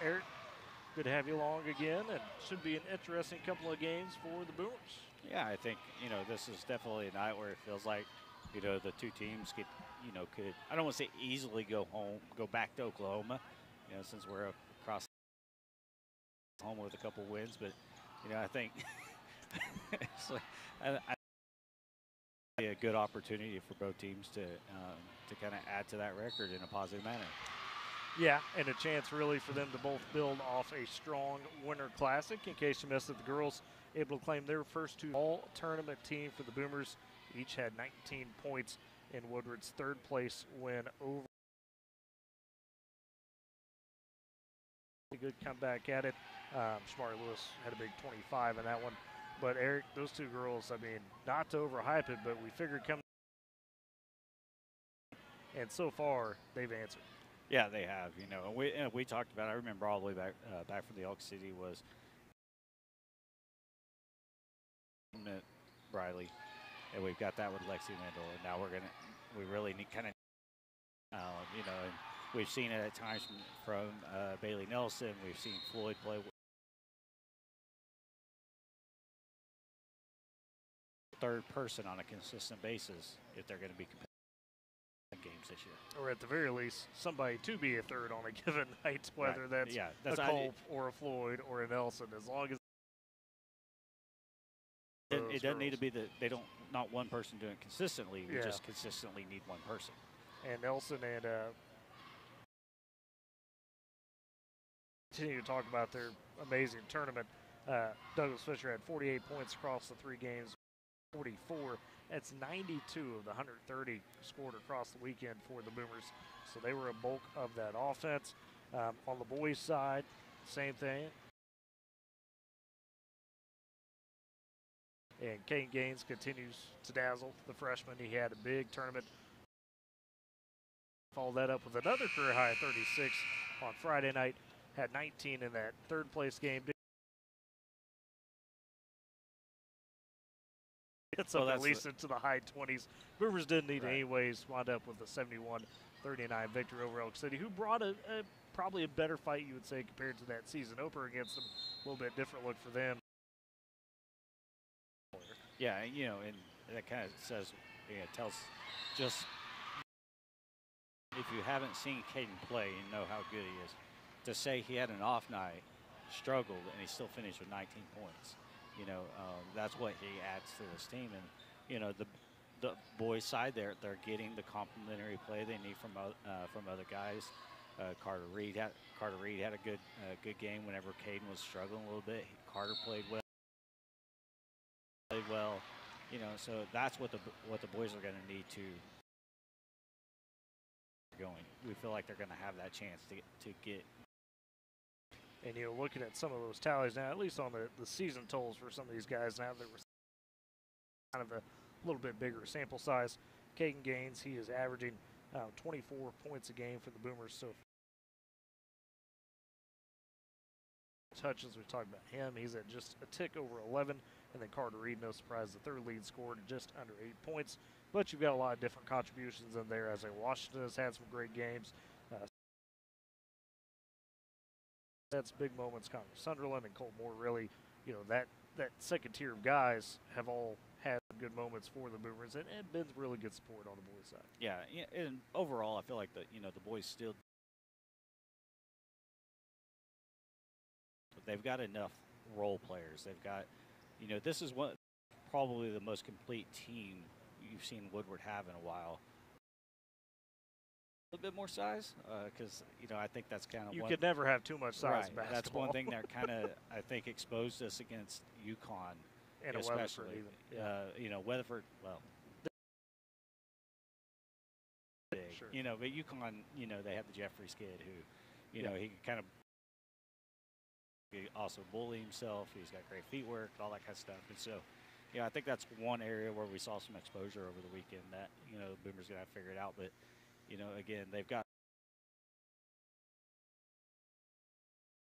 Eric, good to have you along again, and should be an interesting couple of games for the Boomers. Yeah, I think, this is definitely a night where it feels like, the two teams could, I don't want to say easily go back to Oklahoma, since we're across home with a couple wins. But, I think it's like, I a good opportunity for both teams to kind of add to that record in a positive manner. Yeah, and a chance really for them to both build off a strong Winter Classic. In case you missed it, the girls able to claim their first two all-tournament team for the Boomers. Each had 19 points in Woodward's third-place win over. A good comeback at it. Shamari Lewis had a big 25 in that one. But, Eric, those two girls, I mean, not to overhype it, but we figured come. And so far, they've answered. Yeah, they have. We talked about it. I remember all the way back from the Elk City was Briley, and we've got that with Lexi Mendel, and now we really need kind of, and we've seen it at times from Bailey Nelson. We've seen Floyd play third person on a consistent basis if they're going to be competitive games this year. Or at the very least, somebody to be a third on a given night, whether that's a Culp or a Floyd or a Nelson, as long as it doesn't need to be that they don't not one person doing it consistently. We just consistently need one person. And Nelson and continue to talk about their amazing tournament. Douglas Fisher had 48 points across the 3 games, 44. That's 92 of the 130 scored across the weekend for the Boomers. So they were a bulk of that offense. On the boys' side, same thing. And Kane Gaines continues to dazzle the freshman. He had a big tournament. Followed that up with another career high 36 on Friday night. Had 19 in that third-place game. It's up at least into the high 20s. Boomers didn't need it anyways. Wound up with a 71-39 victory over Elk City, who brought probably a better fight, you would say, compared to that season opener against them. A little bit different look for them. Yeah, and that kind of says, tells just if you haven't seen Caden play and know how good he is, to say he had an off night, struggled, and he still finished with 19 points. That's what he adds to this team. And, the boys' side, they're getting the complementary play they need from other guys. Carter Reed had a good game whenever Caden was struggling a little bit. Carter played well. So that's what the boys are going to need to going. We feel like they're going to have that chance to get. And, looking at some of those tallies now, at least on the season totals for some of these guys now, there was kind of a little bit bigger sample size. Caden Gaines, he is averaging 24 points a game for the Boomers. So touches, we talked about him. He's at just a tick over 11. And then Carter Reed, no surprise, the third lead scored just under 8 points. But you've got a lot of different contributions in there. As Washington has had some great games. That's big moments. Connor Sunderland and Colt Moore really, that second tier of guys have all had good moments for the Boomers, and been really good support on the boys' side. Yeah, and overall, I feel like the boys still, they've got enough role players. They've got, this is probably the most complete team you've seen Woodward have in a while. A little bit more size, because I think that's kind of you could never have too much size. Right, that's one thing that kind of I think exposed us against UConn, and especially. Weatherford, well, big, sure. But UConn, they have the Jeffries kid who, he can kind of also bully himself. He's got great feet work, all that kind of stuff, and so. I think that's one area where we saw some exposure over the weekend that, the Boomers going to have to figure it out. But, again, they've got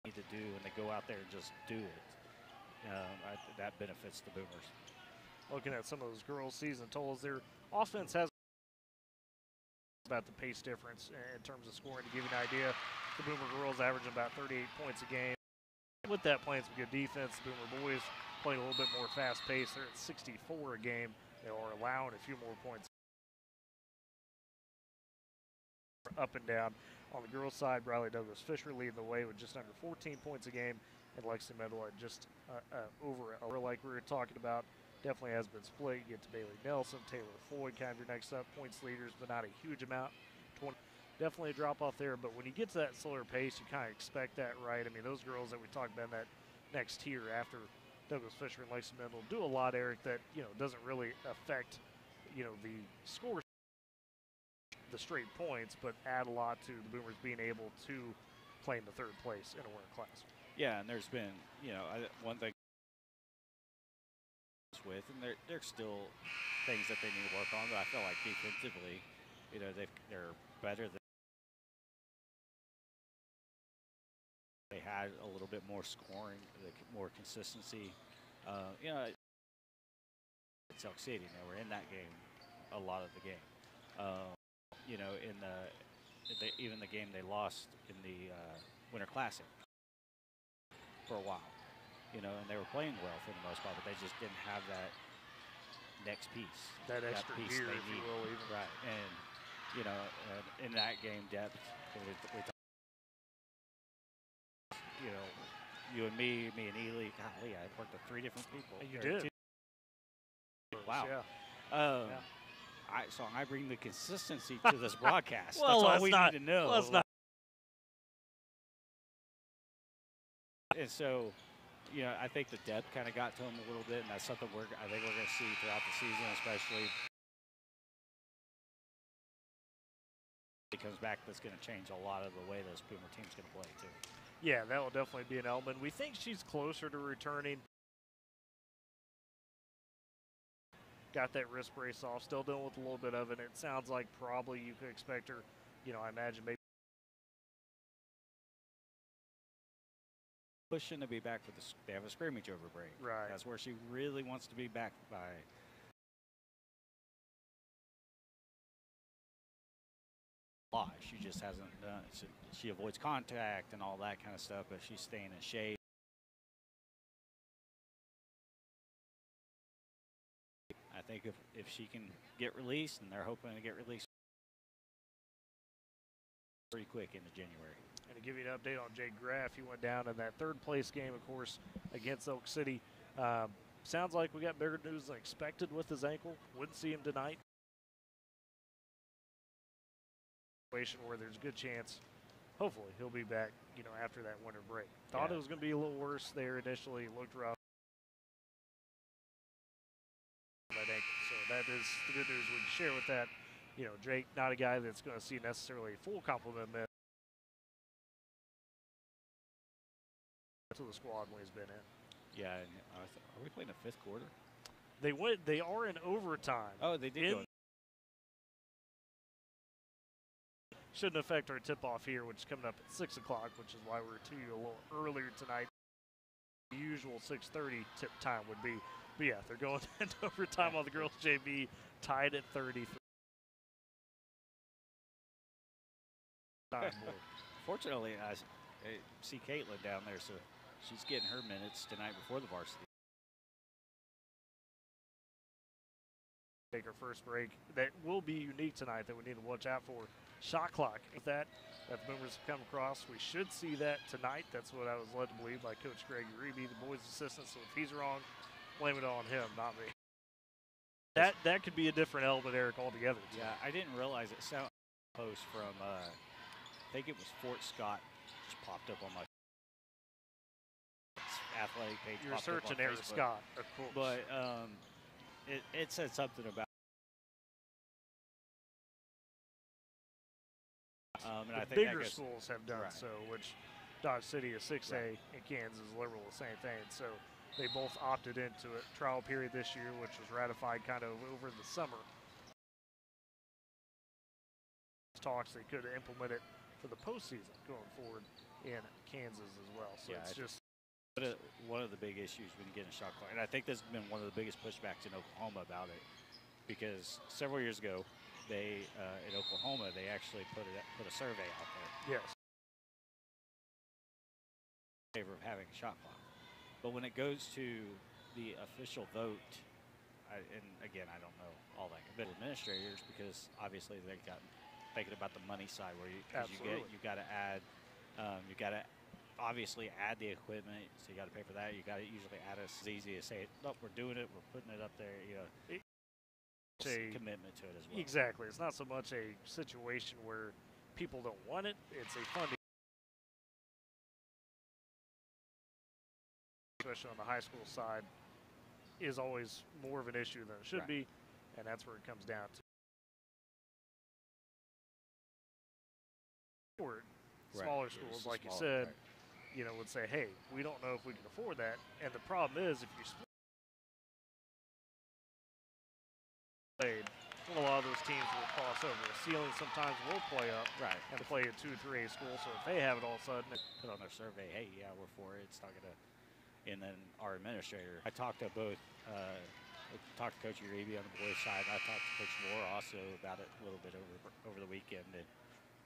to do, and they go out there and just do it. That benefits the Boomers. Looking at some of those girls' season totals, their offense has about the pace difference in terms of scoring. To give you an idea, the Boomer girls averaging about 38 points a game. With that, playing some good defense. The Boomer boys playing a little bit more fast pace. They're at 64 a game. They are allowing a few more points up and down. On the girls' side, Briley Douglas Fisher leading the way with just under 14 points a game, and Lexington Middle at just over like we were talking about. Definitely has been split. You get to Bailey Nelson, Taylor Floyd, kind of your next up points leaders, but not a huge amount. 20, definitely a drop off there, but when you get to that slower pace, you kind of expect that, right? I mean, those girls that we talked about in that next tier after Douglas Fisher and Lexington Middle do a lot, Eric, that doesn't really affect the score, the straight points, but add a lot to the Boomers being able to claim the third place in a winter class. Yeah, and there's been one thing with, and there's still things that they need to work on. But I feel like defensively, they're better than they had. A little bit more scoring, more consistency. It's Elk City. They were in that game a lot of the game. Even the game they lost in the Winter Classic for a while. And they were playing well for the most part, but they just didn't have that next piece. That extra piece gear, they if you need. will, even. Right. And, in that game, depth, you and me and Ely, golly, I worked with 3 different people. You did. Wow. Yeah. So I bring the consistency to this broadcast. Well, that's all we need to know. Let's not. And so, I think the depth kind of got to him a little bit, and that's something I think we're going to see throughout the season, especially if he comes back. That's going to change a lot of the way this Boomer team's going to play too. Yeah, that will definitely be an element. We think she's closer to returning. Got that wrist brace off, still dealing with a little bit of it. It sounds like probably you could expect her, I imagine maybe pushing to be back for they have a scrimmage over break. Right. That's where she really wants to be back by. She just hasn't done it. She avoids contact and all that kind of stuff, but she's staying in shape. I think if she can get released, and they're hoping to get released pretty quick into January. And to give you an update on Jake Graff, he went down in that third place game, of course, against Elk City. Sounds like we got bigger news than expected with his ankle. Wouldn't see him tonight. Where there's a good chance, hopefully, he'll be back, after that winter break. Thought it was going to be a little worse there initially. Looked rough. That ankle. So that is the good news we can share with that. Jake, not a guy that's going to see necessarily a full complement to the squad when he's been in. Yeah, and are we playing a 5th quarter? They are in overtime. Oh, they did go in. Shouldn't affect our tip-off here, which is coming up at 6 o'clock, which is why we're to you a little earlier tonight. The usual 6:30 tip time would be. But yeah, they're going into overtime on the girls' JV, tied at 30. Fortunately, I see Caitlin down there, so she's getting her minutes tonight before the varsity. Take our first break. That will be unique tonight that we need to watch out for. Shot clock. With that the Boomers have come across. We should see that tonight. That's what I was led to believe by Coach Greg Uribe, the boys' assistant. So if he's wrong, blame it on him, not me. That could be a different element, Eric, altogether. Yeah, I didn't realize it. Sound post from I think it was Fort Scott just popped up on my athletic page. You're searching Eric Scott, of course. But it said something about. And I think bigger schools have done so, which Dodge City is 6A and Kansas is Liberal, the same thing. So they both opted into a trial period this year, which was ratified kind of over the summer. Talks they could implement it for the postseason going forward in Kansas as well. So it's just one of the big issues when you get in shot clock, and I think this has been one of the biggest pushbacks in Oklahoma about it, because several years ago they in Oklahoma they actually put a survey out there Yes. in favor of having a shot clock. But when it goes to the official vote, and again I don't know all that bit administrators because obviously they got thinking about the money side where you got to add you got to obviously add the equipment, so you got to pay for that. You got to usually add it. It's easy to say, look, we're doing it, we're putting it up there. You know, it's a commitment to it as well. Exactly. It's not so much a situation where people don't want it. It's a funding, especially on the high school side, is always more of an issue than it should be, and that's where it comes down to. Smaller schools, like you said, you know, would say, hey, we don't know if we can afford that. And the problem is, if you split, a lot of those teams will cross over. The ceiling sometimes will play up and play a 2-3A school. So if they have it all of a sudden, put on their survey, hey, yeah, we're for it. It's not going to. And then our administrator, I talked to both, I talked to Coach Uribe on the boys' side. I talked to Coach Moore also about it a little bit over the weekend. And,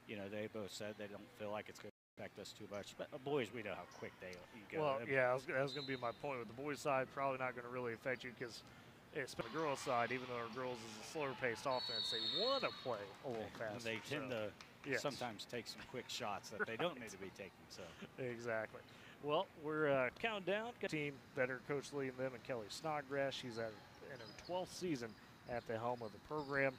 you know, they both said they don't feel like it's going to affect us too much. But boys, we know how quick they go. Well, yeah, that was going to be my point. With the boys' side, probably not going to really affect you because it's the girls' side, even though our girls is a slower-paced offense, they want to play a little faster. They tend to sometimes take some quick shots that they don't need to be taking. So exactly. Well, we're counting down. Got a team that are Coach Lee and them and Kelly Snodgrass. She's in her 12th season at the helm of the program.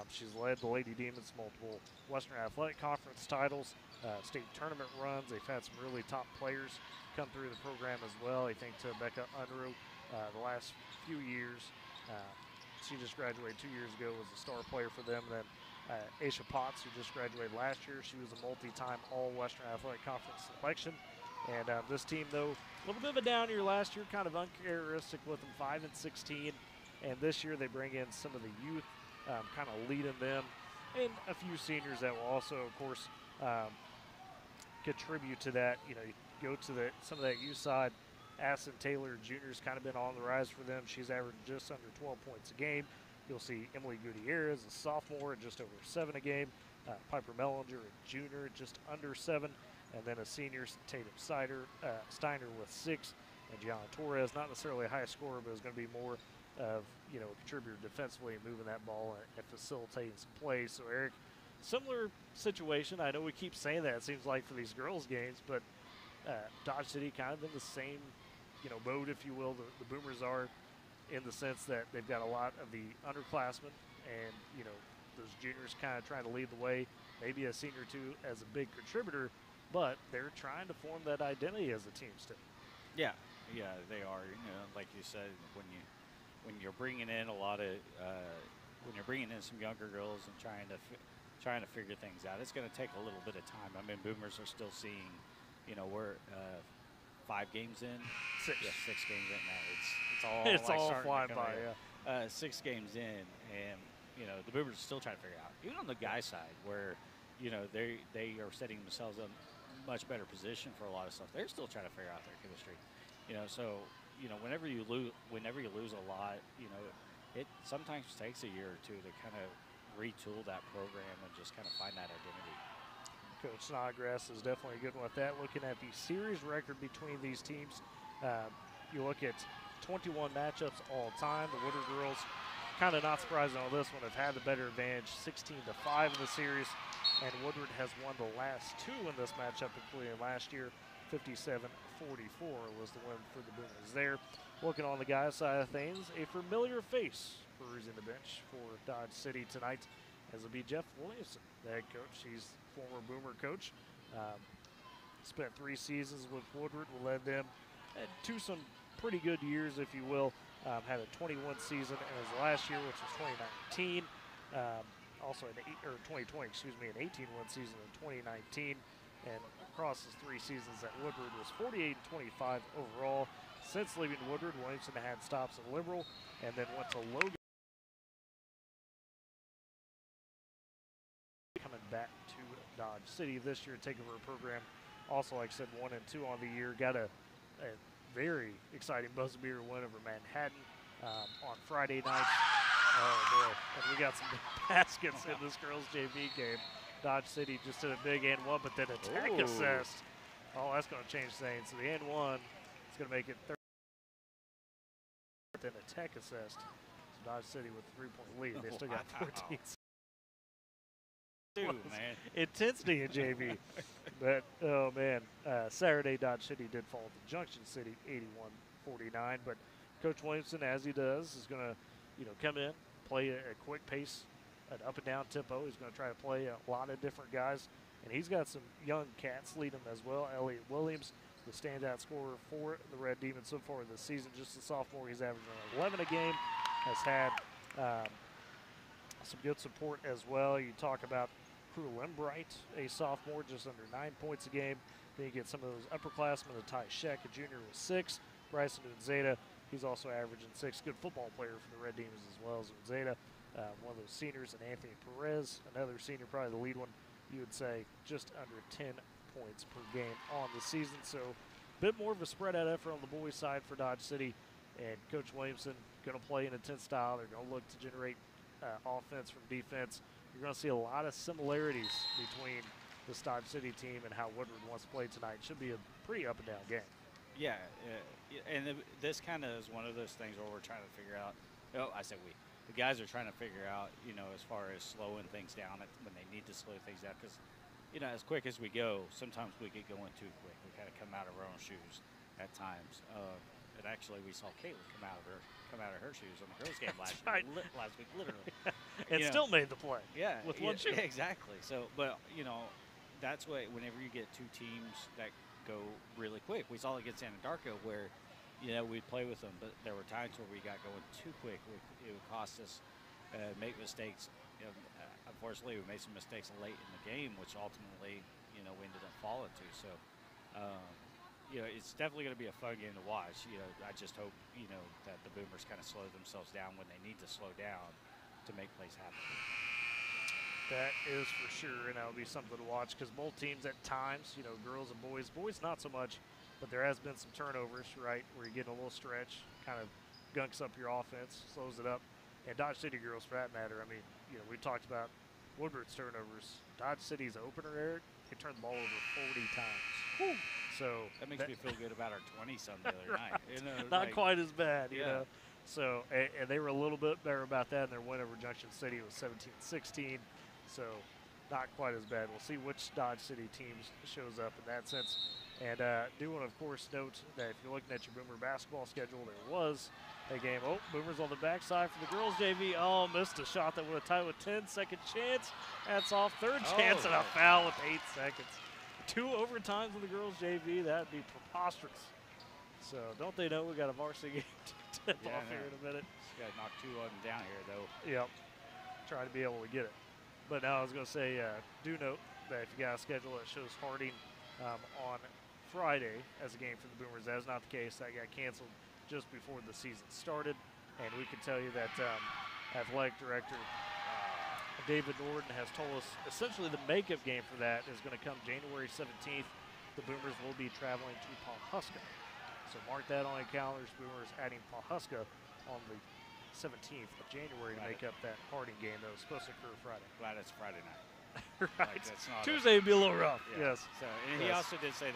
She's led the Lady Demons multiple Western Athletic Conference titles, state tournament runs. They've had some really top players come through the program as well. I think to Becca Unruh the last few years. She just graduated 2 years ago, was a star player for them. Then Aisha Potts, who just graduated last year, she was a multi-time All-Western Athletic Conference selection. And this team, though, a little bit of a down year last year, kind of uncharacteristic with them, 5-16. And this year they bring in some of the youth, kind of leading them, and a few seniors that will also, of course, contribute to that. You know, you go to some of that youth side. Aston Taylor Jr.'s kind of been on the rise for them. She's averaged just under 12 points a game. You'll see Emily Gutierrez, a sophomore, at just over 7 a game. Piper Mellinger, a junior, just under 7. And then a senior, Tatum Steiner with 6. And Gianna Torres, not necessarily a high scorer, but is going to be more of, you know, a contributor defensively and moving that ball and facilitating some plays. So, Eric, similar situation. I know we keep saying that, it seems like, for these girls' games, but Dodge City kind of in the same, you know, mode, if you will. The Boomers are, in the sense that they've got a lot of the underclassmen and, you know, those juniors kind of trying to lead the way, maybe a senior or two as a big contributor, but they're trying to form that identity as a team still. Yeah, they are. You know, like you said, when you're bringing in a lot of when you're bringing in some younger girls and trying to figure things out, it's going to take a little bit of time. I mean, Boomers are still seeing, you know, we're 5 games in, 6. Yeah, 6 games in now. It's all flying by. Yeah. 6 games in, and you know the Boomers are still trying to figure out. Even on the guy side, where you know they are setting themselves in a much better position for a lot of stuff. They're still trying to figure out their chemistry. You know, so you know whenever you lose a lot, you know, it sometimes takes a year or two to kind of retool that program and just kind of find that identity. Coach Snodgrass is definitely a good one with that. Looking at the series record between these teams, you look at 21 matchups all time. The Woodward girls, kind of not surprising on this one, have had the better advantage, 16-5 in the series, and Woodward has won the last 2 in this matchup, including last year. 57-44 was the win for the Boomers there. Looking on the guys' side of things, a familiar face perusing the bench for Dodge City tonight, as it'll be Jeff Williamson, the head coach. He's former Boomer coach. Spent 3 seasons with Woodward, led them to some pretty good years, if you will. Had a 21 season in his last year, which was 2019. Also an 2020, excuse me, an 18-win season in 2019. And across his 3 seasons at Woodward was 48-25 overall. Since leaving Woodward, Williamson had stops at Liberal and then went to Logan. Coming back to Dodge City this year, taking over a program. Also, like I said, 1-2 on the year. Got a very exciting buzzer beater win over Manhattan on Friday night. Oh, boy. And we got some big baskets in this girls' JV game. Dodge City just did a big and one, but then a tech Ooh. assist. Oh, that's going to change things. So the and one is going to make it 30. Then a tech assist. So Dodge City with a 3-point lead. They still got 14. Dude, man. Intensity in JV. But, oh, man. Saturday, Dodge City did fall to Junction City 81-49. But Coach Williamson, as he does, is going to, come in, play a quick pace, an up and down tempo. He's going to try to play a lot of different guys. And he's got some young cats lead him as well. Elliott Williams, the standout scorer for the Red Demons so far this season. Just a sophomore, he's averaging 11 a game. Has had some good support as well. You talk about Crew Limbright, a sophomore, just under 9 points a game. Then you get some of those upperclassmen, the Ty Sheck, a junior with 6. Bryson Unzeta, he's also averaging 6. Good football player for the Red Demons as well as Unzeta. One of those seniors, and Anthony Perez, another senior, probably the lead one, you would say, just under 10 points per game on the season. So a bit more of a spread out effort on the boys' side for Dodge City. And Coach Williamson going to play an intense style. They're going to look to generate offense from defense. You're going to see a lot of similarities between this Dodge City team and how Woodward wants to play tonight. Should be a pretty up and down game. Yeah, and this kind of is one of those things where we're trying to figure out. Oh, I said we. The guys are trying to figure out, as far as slowing things down when they need to slow things down. Because, as quick as we go, sometimes we get going too quick. We kind of come out of our own shoes at times. And actually, we saw Caitlin come out of her shoes on the girls' game last week, literally. And still made the play. Yeah, with one shoe. Exactly. So, but that's why whenever you get two teams that go really quick, we saw it against Anadarko where. We'd play with them, but there were times where we got going too quick. It would cost us make mistakes. Unfortunately, we made some mistakes late in the game, which ultimately, we ended up falling to. So, it's definitely going to be a fun game to watch. I just hope, that the Boomers kind of slow themselves down when they need to slow down to make plays happen. That is for sure, and that'll be something to watch because both teams at times, girls and boys not so much. But there has been some turnovers, right, where you're getting a little stretch, kind of gunks up your offense, slows it up. And Dodge City girls, for that matter, I mean, we talked about Woodward's turnovers. Dodge City's opener, Eric, they turned the ball over 40 times. Whew. So that makes me feel good about our 20-some the other right. night. Not quite as bad, you Yeah. know. So, and they were a little bit better about that, and their win over Junction City was 17-16. So not quite as bad. We'll see which Dodge City team shows up in that sense. And do want to, of course, note that if you're looking at your Boomer basketball schedule, there was a game. Oh, Boomers on the backside for the girls' JV. Oh, missed a shot that would have tied with 10. Second chance. That's off. Third chance and a foul with 8 seconds. 2 overtimes in the girls' JV. That would be preposterous. So don't they know we got a varsity game to tip off here in a minute? Just got to knock 2 of them down here, though. Yep. Try to be able to get it. But now I was going to say, do note that if you got a schedule that shows Harding on Friday as a game for the Boomers. That is not the case. That got canceled just before the season started. And we can tell you that athletic director David Norden has told us essentially the makeup game for that is going to come January 17th. The Boomers will be traveling to Pawhuska. So mark that on your calendars. Boomers adding Pawhuska on the 17th of January to make up that Harding game that was supposed to occur Friday. Glad it's Friday night. Right. Like, that's not Tuesday would be a little rough. Yeah. Yes. So, and he also did say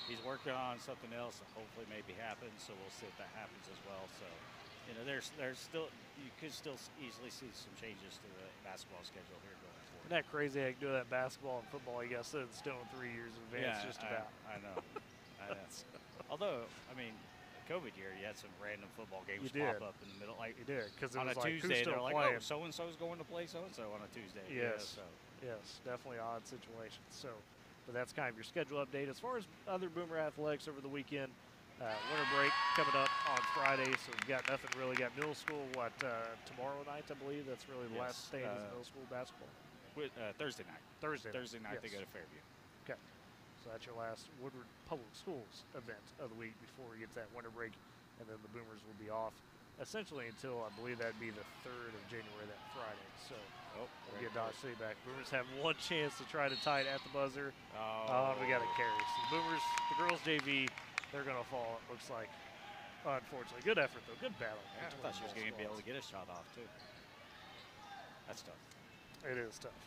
he's working on something else that hopefully maybe happens. So we'll see if that happens as well. So, there's still, you could still easily see some changes to the basketball schedule here going forward. Isn't that crazy? I can do that in basketball and football. You got set in stone 3 years in advance, just about. I know. I know. Although, I mean, COVID year, you had some random football games pop up in the middle. Like you did, because on was a like, Tuesday, who's still they're like, playing? oh, so-and-so's going to play so-and-so on a Tuesday. Yes. Yeah, so. Yes, definitely odd situation. So, but that's kind of your schedule update. As far as other Boomer athletics over the weekend, winter break coming up on Friday, so we've got nothing really. Got middle school, tomorrow night, I believe. That's really the last day of middle school basketball. Thursday night. Thursday night yes. they go to Fairview. Okay. So that's your last Woodward Public Schools event of the week before we get to that winter break, and then the Boomers will be off essentially until I believe that'd be the 3rd of January, that Friday. So we'll get Dodge City back. Boomers have one chance to try to tie it at the buzzer. Oh, we got to carry. So the Boomers, the girls JV, they're going to fall, it looks like. unfortunately. Good effort, though. Good battle. Yeah, I thought she was going to be able to get a shot off, too. That's tough. It is tough.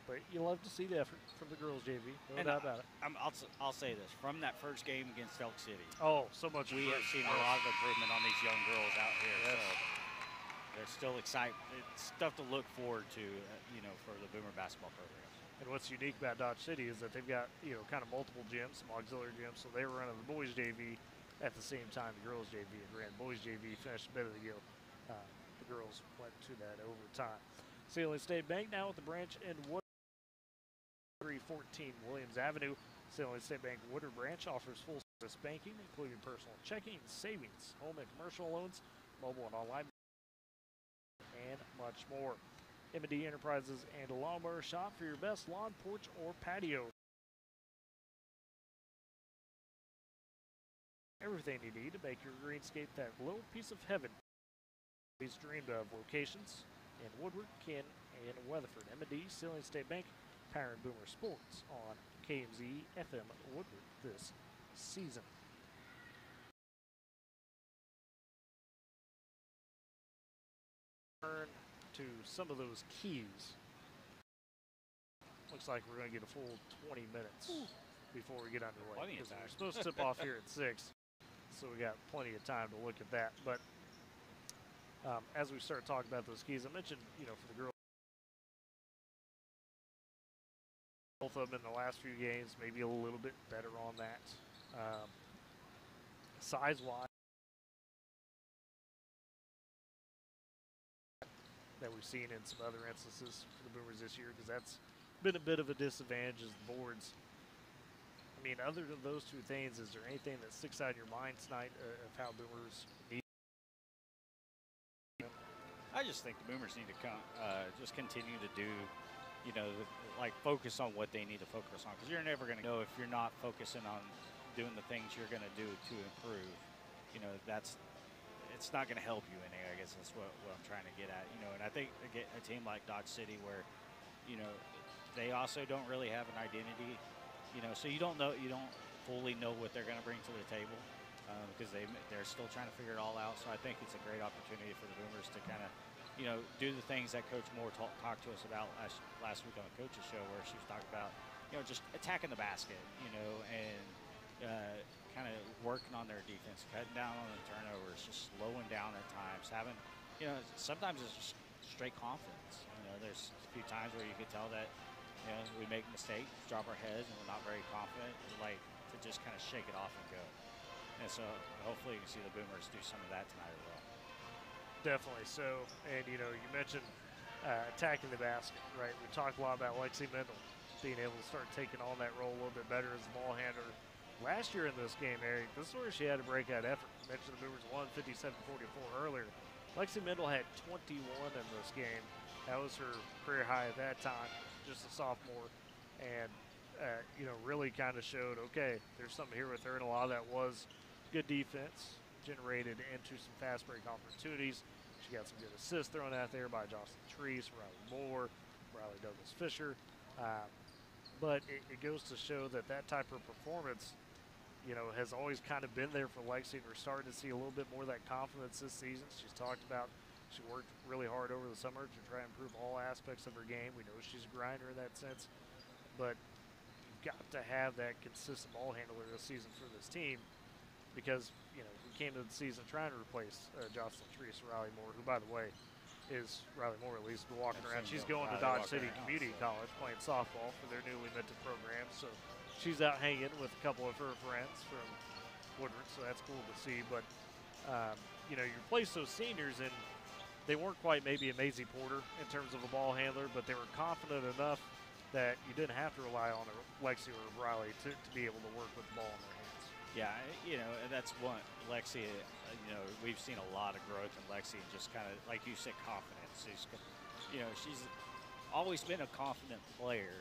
But you love to see the effort from the girls' JV. No doubt about it. I'll say this. From that first game against Elk City, so much. We have seen a lot of improvement on these young girls out here. Yes. So they're still excited. It's stuff to look forward to, for the Boomer basketball program. And what's unique about Dodge City is that they've got, kind of multiple gyms, some auxiliary gyms. So they were running the boys' JV at the same time the girls' JV and ran. Boys' JV finished a bit of the deal. The girls went to that overtime. Salem State Bank now with the branch in Woodward. 314 Williams Avenue. Salem State Bank Woodward branch offers full service banking, including personal checking, savings, home and commercial loans, mobile and online, and much more. M&D Enterprises and a lawnmower shop for your best lawn, porch, or patio. Everything you need to make your greenscape that little piece of heaven. These dreamed of locations in Woodward, Ken, and Weatherford. M&D, Salem State Bank, powering Boomer Sports on KMZ FM Woodward this season. Turn to some of those keys. Looks like we're going to get a full 20 minutes before we get underway. Because we're supposed to tip off here at 6, so we got plenty of time to look at that. But as we start talking about those keys, I mentioned, for the girls, both of them in the last few games, maybe a little bit better on that. Size-wise, that we've seen in some other instances for the Boomers this year, because that's been a bit of a disadvantage as the boards. I mean, other than those two things, is there anything that sticks out in your mind tonight of how Boomers need? I just think the Boomers need to just continue to do, focus on what they need to focus on. Because you're never going to know if you're not focusing on doing the things you're going to do to improve. It's not going to help you any. I guess that's what I'm trying to get at. And I think a team like Dodge City, where, they also don't really have an identity. So you don't fully know what they're going to bring to the table because they're still trying to figure it all out. So I think it's a great opportunity for the Boomers to kind of, do the things that Coach Moore talked to us about last week on the Coaches Show, where she was talking about, just attacking the basket, and kind of working on their defense, cutting down on the turnovers, just slowing down at times, having, sometimes it's just straight confidence. There's a few times where you could tell that, we make mistakes, drop our heads, and we're not very confident, to just kind of shake it off and go. And so hopefully you can see the Boomers do some of that tonight as well. Definitely so. And, you mentioned attacking the basket, right? We talked a lot about Lexi Mendel being able to start taking on that role a little bit better as a ball handler. Last year in this game, Eric, this is where she had a breakout effort. I mentioned the Boomers won 57-44 earlier. Lexi Mendel had 21 in this game. That was her career high at that time, just a sophomore. And, really kind of showed, okay, there's something here with her. And a lot of that was good defense, generated into some fast break opportunities. She got some good assists thrown out there by Jocelyn Treese, Riley Moore, Riley Douglas Fisher. But it goes to show that type of performance, has always kind of been there for Lexi, and we're starting to see a little bit more of that confidence this season. She's talked about she worked really hard over the summer to try and improve all aspects of her game. We know she's a grinder in that sense, but you've got to have that consistent ball handler this season for this team, because we came to the season trying to replace Jocelyn Treese, Riley Moore, who, by the way, is Riley Moore, at least, been walking around. She's going to Dodge City Community College playing softball for their newly minted program. So she's out hanging with a couple of her friends from Woodward, so that's cool to see. But, you replace those seniors, and they weren't quite maybe a Maisie Porter in terms of a ball handler, but they were confident enough that you didn't have to rely on Lexi or Riley to be able to work with the ball in their hands. Yeah, and that's one. Lexi, we've seen a lot of growth in Lexi, and just kind of, like you said, confidence. She's always been a confident player,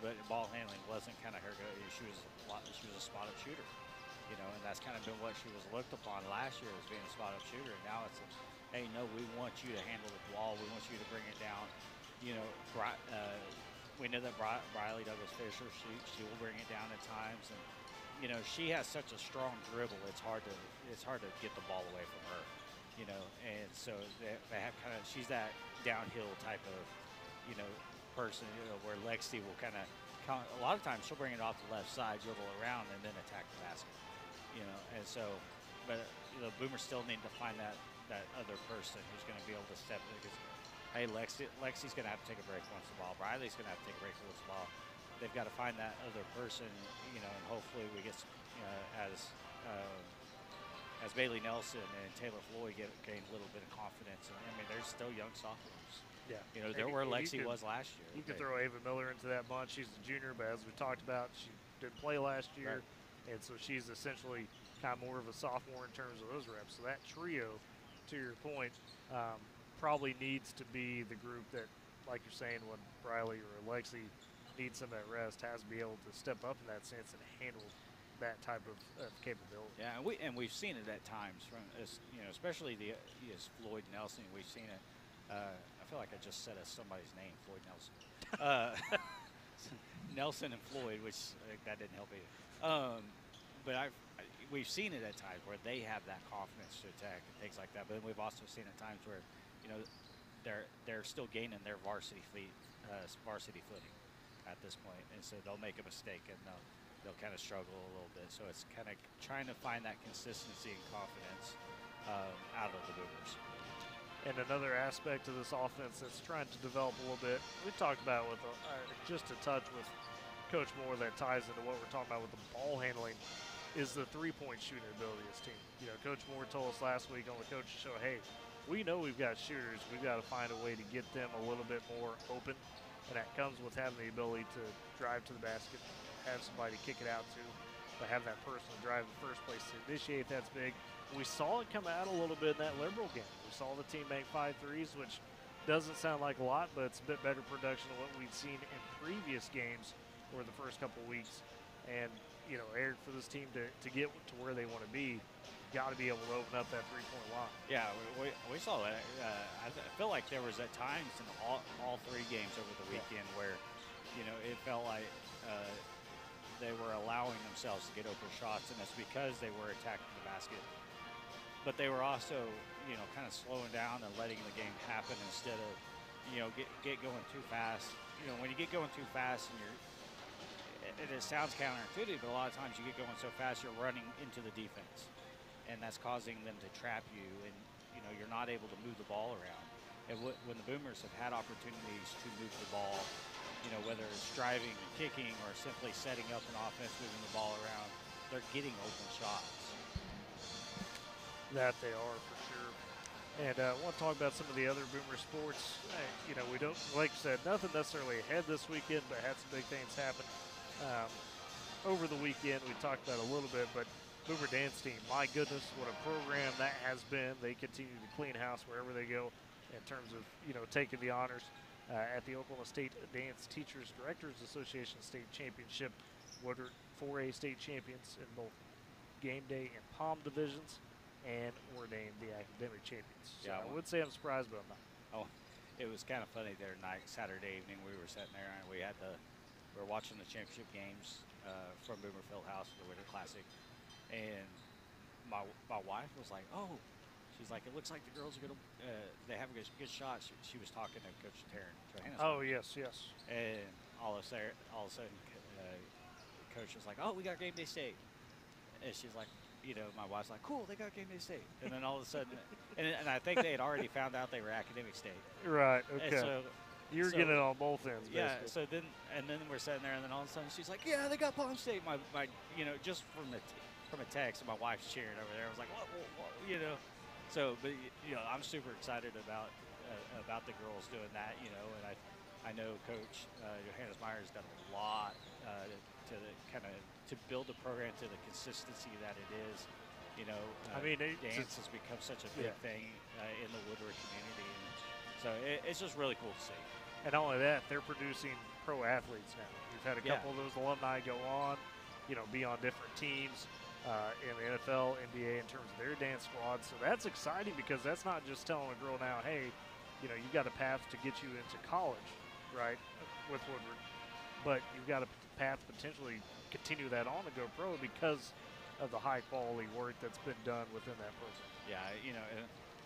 but ball handling wasn't kind of her go. She was a spot-up shooter, and that's kind of been what she was looked upon last year as being a spot-up shooter. And now it's, hey, no, we want you to handle the ball. We want you to bring it down. We know that Riley Douglas Fisher, she will bring it down at times, and you know, she has such a strong dribble. It's hard to get the ball away from her. You know, and so they have kind of, she's that downhill type of, you know, person, you know, where Lexi will kind of, a lot of times she'll bring it off the left side, dribble around, and then attack the basket. You know, and so, but you know, Boomers still need to find that other person who's going to be able to step in. Because, hey, Lexi's going to have to take a break once in a while. Riley's going to have to take a break once in a while. They've got to find that other person, you know, and hopefully we get, you know, as Bailey Nelson and Taylor Floyd gain a little bit of confidence. And I mean, they're still young sophomores. Yeah. You know, they're where Lexi was last year. You could throw Ava Miller into that bunch. She's a junior, but as we talked about, she didn't play last year. Right. And so she's essentially kind of more of a sophomore in terms of those reps. So that trio, to your point, probably needs to be the group that, like you're saying, when Riley or Lexi needs some of that rest, has to be able to step up in that sense and handle that type of capability. Yeah, and we've seen it at times from, you know, especially Floyd Nelson. We've seen it. I feel like I just said somebody's name, Floyd Nelson. Nelson and Floyd, which that didn't help either. But we've seen it at times where they have that confidence to attack and things like that. But then we've also seen at times where, you know, they're still gaining their varsity footing at this point, and so they'll make a mistake and they'll kind of struggle a little bit. So it's kind of trying to find that consistency and confidence out of the Boomers. And another aspect of this offense that's trying to develop a little bit, we talked about with just a touch with Coach Moore that ties into what we're talking about with the ball handling, is the three-point shooting ability of this team. You know, Coach Moore told us last week on the coach's show, hey, we know we've got shooters. We've got to find a way to get them a little bit more open, and that comes with having the ability to drive to the basket, have somebody to kick it out to, but have that person drive in the first place to initiate. That's big. We saw it come out a little bit in that Liberal game. We saw the team make 5 threes, which doesn't sound like a lot, but it's a bit better production than what we'd seen in previous games or the first couple of weeks. And, you know, Eric, for this team to get to where they want to be, got to be able to open up that three-point line. Yeah, we saw that. I feel like there was at times in all 3 games over the weekend where, you know, it felt like they were allowing themselves to get open shots, and it's because they were attacking the basket. But they were also, you know, kind of slowing down and letting the game happen instead of, you know, get going too fast. You know, when you get going too fast and it sounds counterintuitive, but a lot of times you get going so fast you're running into the defense. And that's causing them to trap you, and, you know, you're not able to move the ball around. And when the Boomers have had opportunities to move the ball, you know, whether it's driving, kicking, or simply setting up an offense, moving the ball around, they're getting open shots. That they are, for sure. And I want to talk about some of the other Boomer sports. You know, we don't, like I said, nothing necessarily ahead this weekend, but had some big things happen. Over the weekend, we talked about a little bit, but Boomer Dance Team, my goodness, what a program that has been. They continue to clean house wherever they go in terms of, you know, taking the honors at the Oklahoma State Dance Teachers Directors Association State Championship. Woodward 4A state champions in both game day and palm divisions, and ordained the academic champions. So yeah, I would say I'm surprised, but I'm not. Oh, it was kind of funny the other night, Saturday evening. We were sitting there and we were watching the championship games from Boomer Fieldhouse, the Winter Classic, and my wife was like, "Oh," she's like, "It looks like the girls are gonna they have a good shot." She was talking to Coach Taryn Johannes. Oh yes. And all of a sudden, Coach was like, "Oh, we got game day state," and she's like, you know, my wife's like, "Cool, they got game day state." And then all of a sudden, and I think they had already found out they were academic state. Right. Okay. And so you're getting it on both ends. Yeah. Basically. So then we're sitting there, and then all of a sudden she's like, "Yeah, they got Palm State." My you know, just from a text, and my wife's cheering over there. I was like, "What?" You know. So, but you know, I'm super excited about the girls doing that. You know, and I know Coach Johannes Meyer has done a lot to build the program to the consistency that it is. You know, I mean, dance has become such a big thing in the Woodward community, and so it's just really cool to see. And not only that, they're producing pro athletes now. We've had a couple of those alumni go on, you know, be on different teams in the NFL, NBA in terms of their dance squads. So that's exciting because that's not just telling a girl now, hey, you know, you've got a path to get you into college, right, with Woodward, but you've got a path to potentially continue that on to go pro because of the high quality work that's been done within that program. Yeah,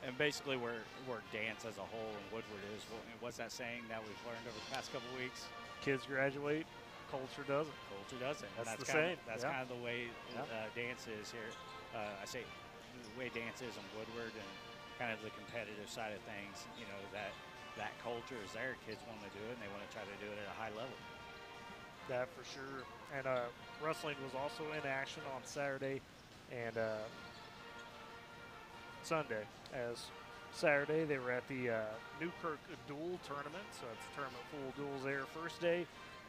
and basically where dance as a whole and Woodward is, what's that saying that we've learned over the past couple of weeks? Kids graduate, culture doesn't. Culture doesn't. That's the same. That's kind of the way dance is here. I say the way dance is in Woodward and kind of the competitive side of things. That culture is there. Kids want to do it, and they want to try to do it at a high level. That for sure. And wrestling was also in action on Saturday and Sunday. As Saturday, they were at the Newkirk Dual Tournament, so it's a tournament full of duels there. First day,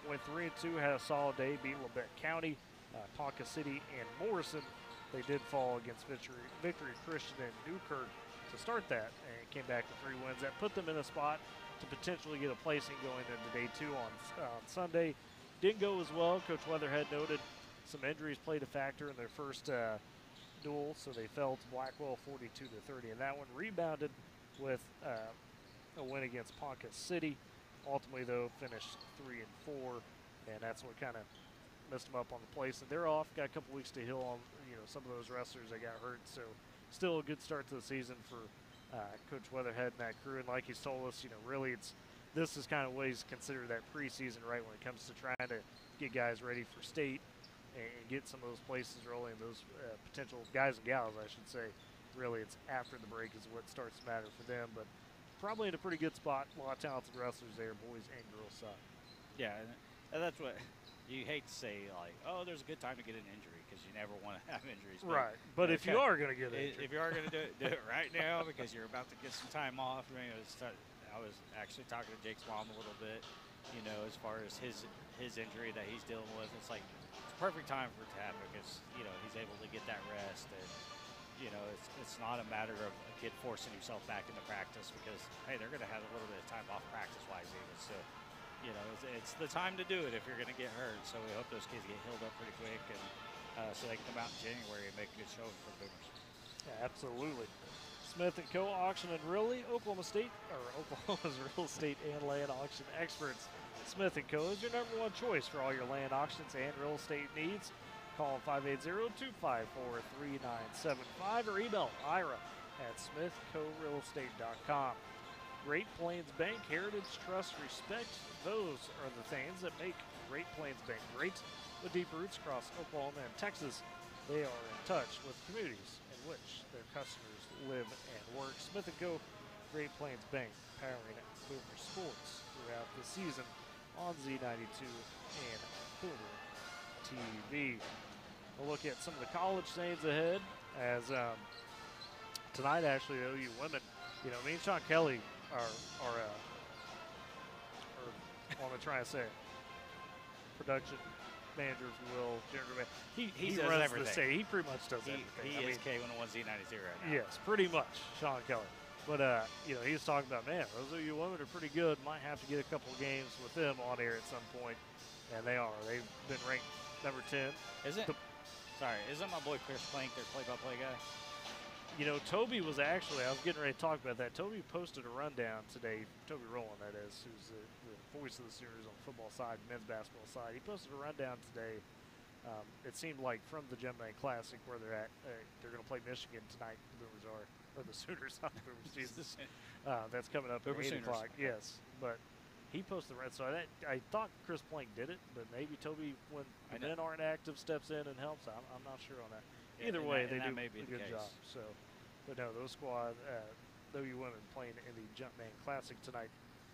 went 3-2, had a solid day, beat Labette County, Ponca City, and Morrison. They did fall against Victory Christian and Newkirk to start that, and came back with 3 wins. That put them in a spot to potentially get a placing going into day 2 on Sunday. Didn't go as well. Coach Weatherhead noted some injuries played a factor in their first duel, so they fell to Blackwell 42-30 in that one. Rebounded with a win against Ponca City. Ultimately, though, finished 3-4, and that's what kind of messed them up on the place. And they're off. Got a couple weeks to heal on some of those wrestlers that got hurt. So still a good start to the season for Coach Weatherhead and that crew. And like he's told us, really this is kind of what he's considered that preseason, right, when it comes to trying to get guys ready for state and get some of those places rolling, those potential guys and gals, I should say. Really, it's after the break is what starts to matter for them. But probably in a pretty good spot. A lot of talented wrestlers there, boys and girls side. Yeah, and that's what you hate to say, like, oh, there's a good time to get an injury because you never want to have injuries. Right, but if you are going to get an injury. If you are going to do it right now because you're about to get some time off. I was actually talking to Jake's mom a little bit, as far as his injury that he's dealing with. It's like it's a perfect time for it to happen because, he's able to get that rest and, it's not a matter of a kid forcing himself back into practice because, hey, they're going to have a little bit of time off practice-wise even. So, it's the time to do it if you're going to get hurt. So we hope those kids get healed up pretty quick and so they can come out in January and make a good showing for the Boomers. Yeah, absolutely. Smith & Co. Auction and Realty, Oklahoma's real estate and land auction experts. Smith & Co. is your #1 choice for all your land auctions and real estate needs. Call 580-254-3975 or email Ira at smithcorealestate.com. Great Plains Bank, Heritage, Trust, Respect. Those are the things that make Great Plains Bank great. With deep roots across Oklahoma and Texas, they are in touch with communities in which their customers live and work. Smith & Co. Great Plains Bank, powering Boomer sports throughout the season on Z92 and Boomer TV. We'll look at some of the college things ahead as tonight, actually, the OU women, me and Sean Kelly are what am I trying to say? Production manager, if you will. He does runs everything. the state. He pretty much does everything. He is K101Z92 right now. Yes, pretty much, Sean Kelly. But, he was talking about, man, those OU women are pretty good. Might have to get a couple games with them on air at some point. And they are. They've been ranked number 10. Isn't my boy Chris Plank their play-by-play guy? Toby was actually, I was getting ready to talk about that. Toby posted a rundown today. Toby Rowland, that is, who's the voice of the Sooners on the football side, men's basketball side. He posted a rundown today. It seemed like from the Gem Bank Classic where they're at, they're going to play Michigan tonight. The Boomers are, or the Sooners, not the Boomers. Jesus. That's coming up at 8 o'clock. Okay. Yes, but he posted the red. So I thought Chris Plank did it, but maybe Toby, when the men aren't active, steps in and helps. I'm not sure on that. Either way, they do a good job. So, but no, those squad, the OU women playing in the Jumpman Classic tonight.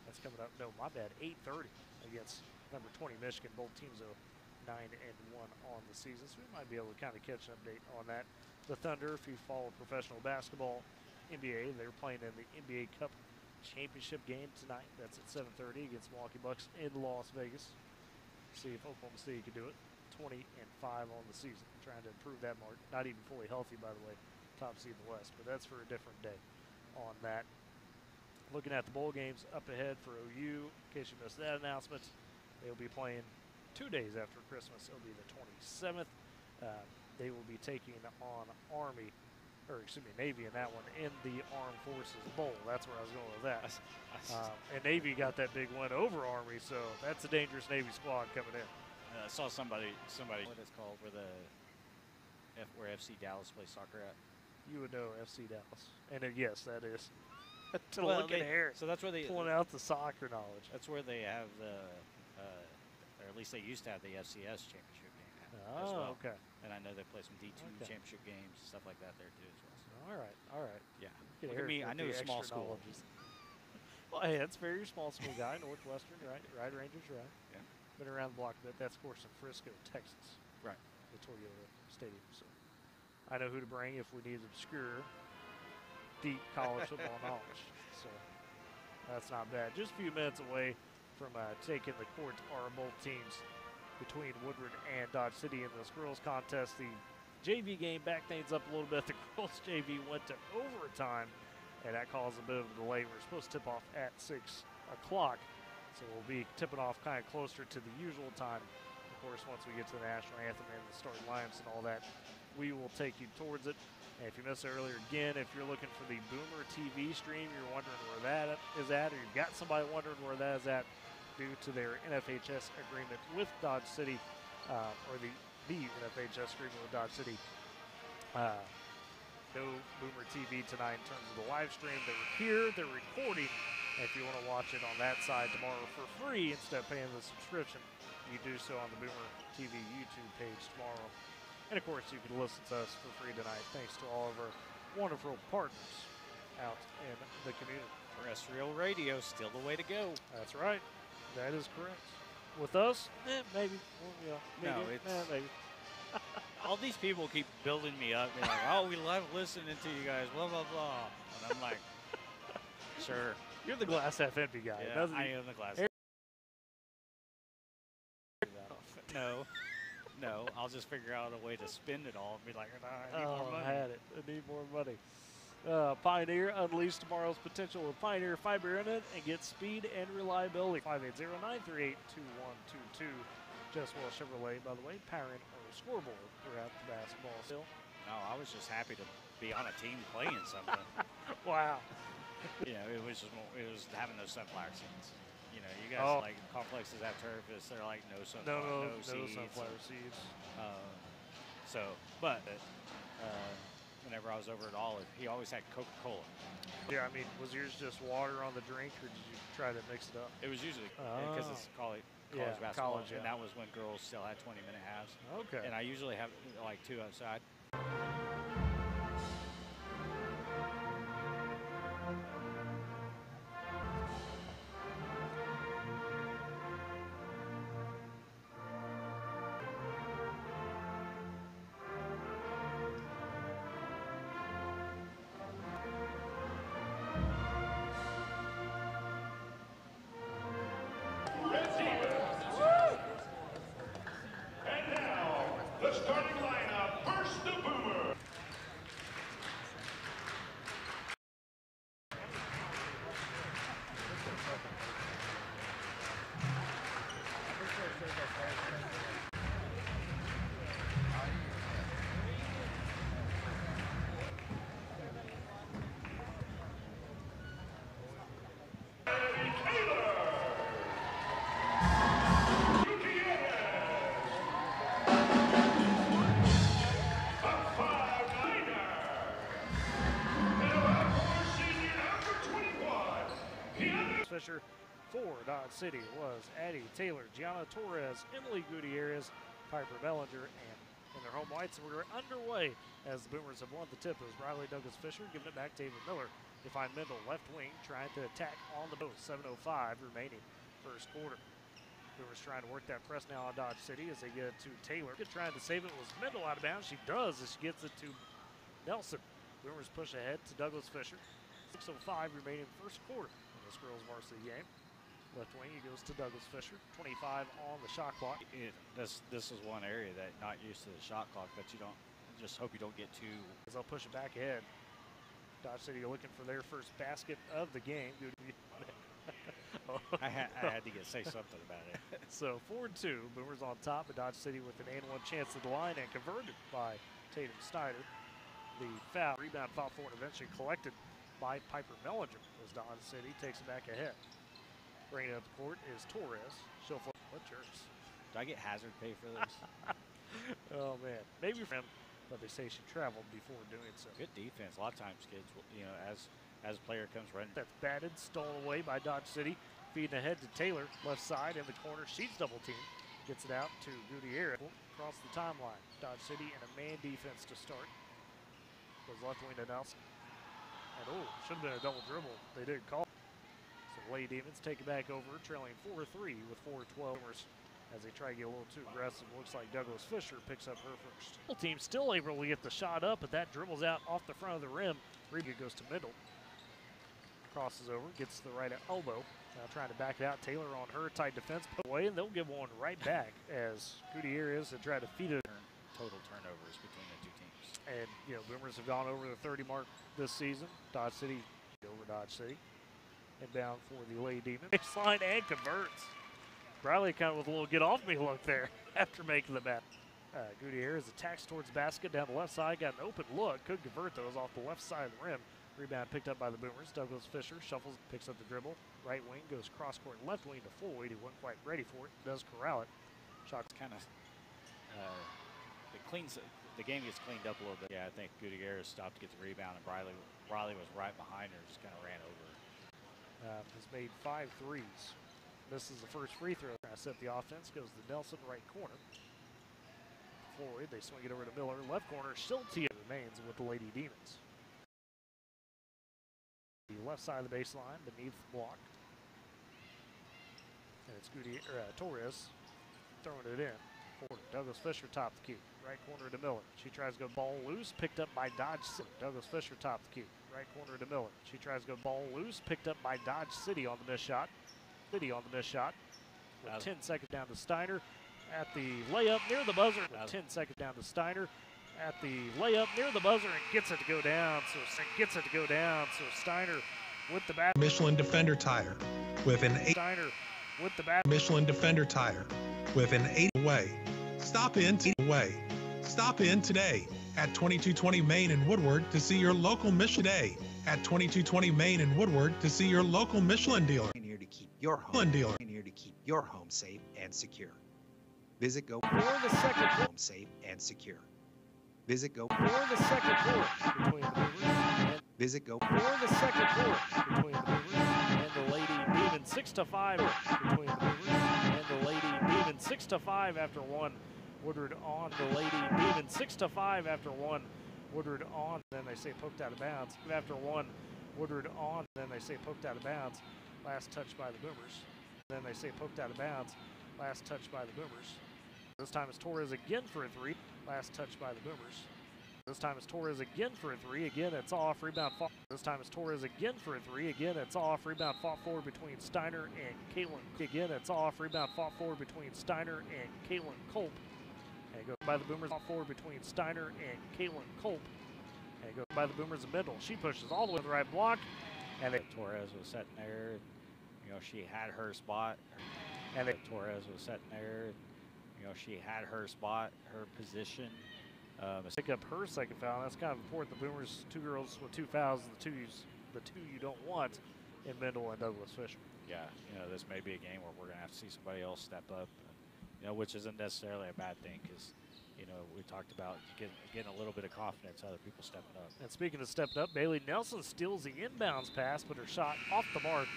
That's coming up. No, my bad. 8:30 against number 20 Michigan. Both teams are 9-1 on the season, so we might be able to kind of catch an update on that. The Thunder, if you follow professional basketball, NBA, they're playing in the NBA Cup Championship game tonight. That's at 7:30 against Milwaukee Bucks in Las Vegas. See if Oklahoma City can do it. 20-5 on the season, trying to improve that mark. Not even fully healthy, by the way, top seed in the West, but that's for a different day on that. Looking at the bowl games up ahead for OU, in case you missed that announcement, they'll be playing 2 days after Christmas. It'll be the 27th. They will be taking on Navy in that one in the Armed Forces Bowl. That's where I was going with that. And Navy got that big win over Army, so that's a dangerous Navy squad coming in. I saw somebody what it's called where FC Dallas plays soccer at. You would know FC Dallas, and yes, that is. To Well, look at Harris, so that's where they pulling out the soccer knowledge. That's where they have or at least they used to have the FCS championship game as well. Okay. And I know they play some D2 championship games, stuff like that there too as well. So. All right. Yeah. Look at me, I knew a small school. Well, hey, that's fair. You're a small school guy, Northwestern, right? Ride Rangers, right? Yeah. Been around the block a bit. That's, of course, in Frisco, Texas. Right. The Toyota Stadium. So I know who to bring if we need obscure, deep college football knowledge. So that's not bad. Just a few minutes away from taking the court are both teams between Woodward and Dodge City in this girls contest. The JV game back things up a little bit. The girls JV went to overtime, and that caused a bit of a delay. We're supposed to tip off at 6 o'clock, so we'll be tipping off kind of closer to the usual time. Of course, once we get to the national anthem and the starting lineups and all that, we will take you towards it. And if you missed it earlier, again, if you're looking for the Boomer TV stream, you're wondering where that is at, or you've got somebody wondering where that is at due to their NFHS agreement with Dodge City, or the NFHS agreement with Dodge City. No Boomer TV tonight in terms of the live stream. They're here, they're recording. And if you want to watch it on that side tomorrow for free instead of paying the subscription, you do so on the Boomer TV YouTube page tomorrow. And of course, you can listen to us for free tonight, thanks to all of our wonderful partners out in the community. Terrestrial radio, still the way to go. That's right. That is correct. With us, maybe. Well, yeah, no, maybe. All these people keep building me up. They're like, oh, we love listening to you guys, blah, blah, blah. And I'm like, sure. You're the glass half empty guy. Yeah, I am the glass. No, I'll just figure out a way to spend it all and be like, I need more money. I had it. I need more money. Pioneer, unleash tomorrow's potential with Pioneer Fiber Internet and get speed and reliability. 580-938-2122. Just Well Chevrolet, by the way, powering our scoreboard throughout the basketball still. No, I was just happy to be on a team playing something. Wow. You know, it was having those sunflower seeds. You know, you guys like complexes have turf. They're like no sunflower, no seeds. Sunflower seeds. Whenever I was over at Olive, he always had Coca-Cola. Yeah, I mean, was yours just water on the drink, or did you try to mix it up? It was usually because it's college basketball, and that was when girls still had 20-minute halves. Okay. And I usually have like 2 outside. Fisher. For Dodge City was Addie Taylor, Gianna Torres, Emily Gutierrez, Piper Bellinger, and in their home whites. And we're underway as the Boomers have won the tip. It was Riley Douglas Fisher giving it back to David Miller. They find Mendel left wing trying to attack on the post. 7:05 remaining first quarter. Boomers trying to work that press now on Dodge City as they get it to Taylor. Trying to save it was Mendel out of bounds. She does as she gets it to Nelson. Boomers push ahead to Douglas Fisher. 6:05 remaining first quarter in this girls varsity game. Left wing, he goes to Douglas Fisher. 25 on the shot clock. This is one area that not used to the shot clock, but you don't. Just hope you don't get too. As they'll push it back ahead. Dodge City looking for their first basket of the game. I had to say something about it. So 4-2, Boomers on top, but Dodge City with an 8-1 chance at the line and converted by Tatum Snyder. The foul, rebound foul forward eventually collected by Piper Bellinger as Dodge City takes it back ahead. Bringing it up the court is Torres. She'll flip. What jerks? Do I get hazard pay for this? Oh, man. Maybe for him, but they say she traveled before doing so. Good defense. A lot of times, kids, you know, as a player comes running. That's batted, stolen away by Dodge City. Feeding ahead to Taylor, left side in the corner. She's double teamed. Gets it out to Gutierrez. Across the timeline. Dodge City and a man defense to start. Goes left wing to Nelson. And oh, should have been a double dribble. They didn't call. So Lady Demons take it back over, trailing 4-3 with 4:12 as they try to get a little too aggressive. Looks like Douglas Fisher picks up her first. The team still able to get the shot up, but that dribbles out off the front of the rim. Reba goes to middle. Crosses over, gets the right elbow. Now trying to back it out. Taylor on her, tight defense, put away, and they'll give one right back as Gutierrez had tried to feed it. Total turnovers between the two teams. And, you know, Boomers have gone over the 30 mark this season. Dodge City over Dodge City. Inbound for the Lady Demons. Baseline and converts. Briley kind of with a little get off me look there after making the bat. Gutierrez attacks towards the basket down the left side. Got an open look. Could convert those off the left side of the rim. Rebound picked up by the Boomers. Douglas Fisher shuffles, picks up the dribble. Right wing goes cross court, left wing to Floyd. He wasn't quite ready for it. Does corral it. Shot kind of it cleans. The game gets cleaned up a little bit. Yeah, I think Gutierrez stopped to get the rebound, and Riley was right behind her, just kind of ran over. Has made 5 threes. Misses the first free throw. Set the offense. Goes to Nelson, right corner. Floyd, they swing it over to Miller. Left corner, Schiltia remains with the Lady Demons. The left side of the baseline, beneath the block. And it's Torres throwing it in. Douglas Fisher top the key. Right corner to Miller. She tries to go ball loose, picked up by Dodge City. Douglas Fisher top the key. Right corner to Miller. She tries to go ball loose, picked up by Dodge City on the missed shot. City on the missed shot. With 10 seconds down to Steiner at the layup near the buzzer. With 10 seconds down to Steiner at the layup near the buzzer and gets it to go down. So Steiner with the bat. Michelin Defender tire with an 8. Steiner with the bat. Michelin Defender tire with an 8 way. Stop in today at 2220 Main in Woodward to see your local Michelin today. At 2220 Main in Woodward to see your local Michelin dealer. In here to keep your home safe and secure. Visit Go for the second home safe and secure. Visit Go for the second quarter between the Boomers and Visit Go for the second quarter between the Boomers and the Lady Demons. 6-5 between the Boomers and the Lady Demons. 6-5 after one. Woodward on the Lady Demons. 6-5 after one. Woodward on. Then they say poked out of bounds. After one. Woodward on. Then they say poked out of bounds. Last touch by the Boomers. Then they say poked out of bounds. Last touch by the Boomers. This time it's Torres again for a 3. Last touch by the Boomers. This time it's Torres again for a 3. Again, it's off. Rebound fought. This time it's Torres again for a 3. Again, it's off. Rebound fought forward between Steiner and Caitlin. Again, it's off. Rebound fought forward between Steiner and Caitlin Culp. And it goes by the Boomers. Fought forward between Steiner and Caitlin Culp. And it goes by the Boomers in the middle. She pushes all the way to the right block. And Torres was sitting there. You know, she had her spot. And Torres was sitting there. You know, she had her spot, her position. Pick up her second foul. That's kind of important. The Boomers, 2 girls with 2 fouls, the two you don't want in Mendel and Douglas Fisher. Yeah, you know, this may be a game where we're going to have to see somebody else step up, you know, which isn't necessarily a bad thing because, you know, we talked about getting a little bit of confidence, other people stepping up. And speaking of stepping up, Bailey Nelson steals the inbounds pass, but her shot off the mark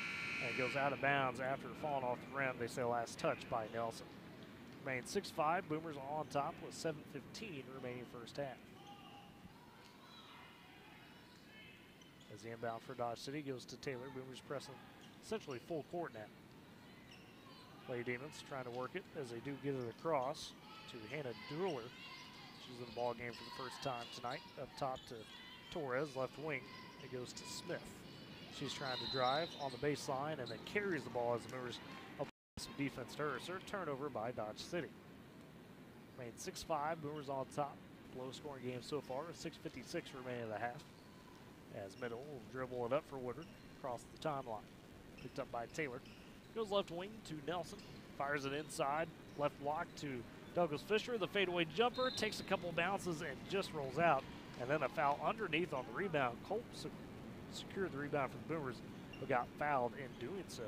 and goes out of bounds after falling off the rim. They say last touch by Nelson. Remain 6-5. Boomers on top with 7:15 remaining first half. As the inbound for Dodge City goes to Taylor. Boomers pressing essentially full court now. Lady Demons trying to work it as they do get it across to Hannah Druller. She's in the ball game for the first time tonight. Up top to Torres, left wing. It goes to Smith. She's trying to drive on the baseline and then carries the ball as the Boomers some defense to her. So turnover by Dodge City. Remain 6-5. Boomers on top. Low scoring game so far. 6:56 remaining in the half. As Middle will dribble it up for Woodward across the timeline. Picked up by Taylor. Goes left wing to Nelson. Fires it inside. Left block to Douglas Fisher. The fadeaway jumper takes a couple bounces and just rolls out. And then a foul underneath on the rebound. Colt secured the rebound for the Boomers, but got fouled in doing so.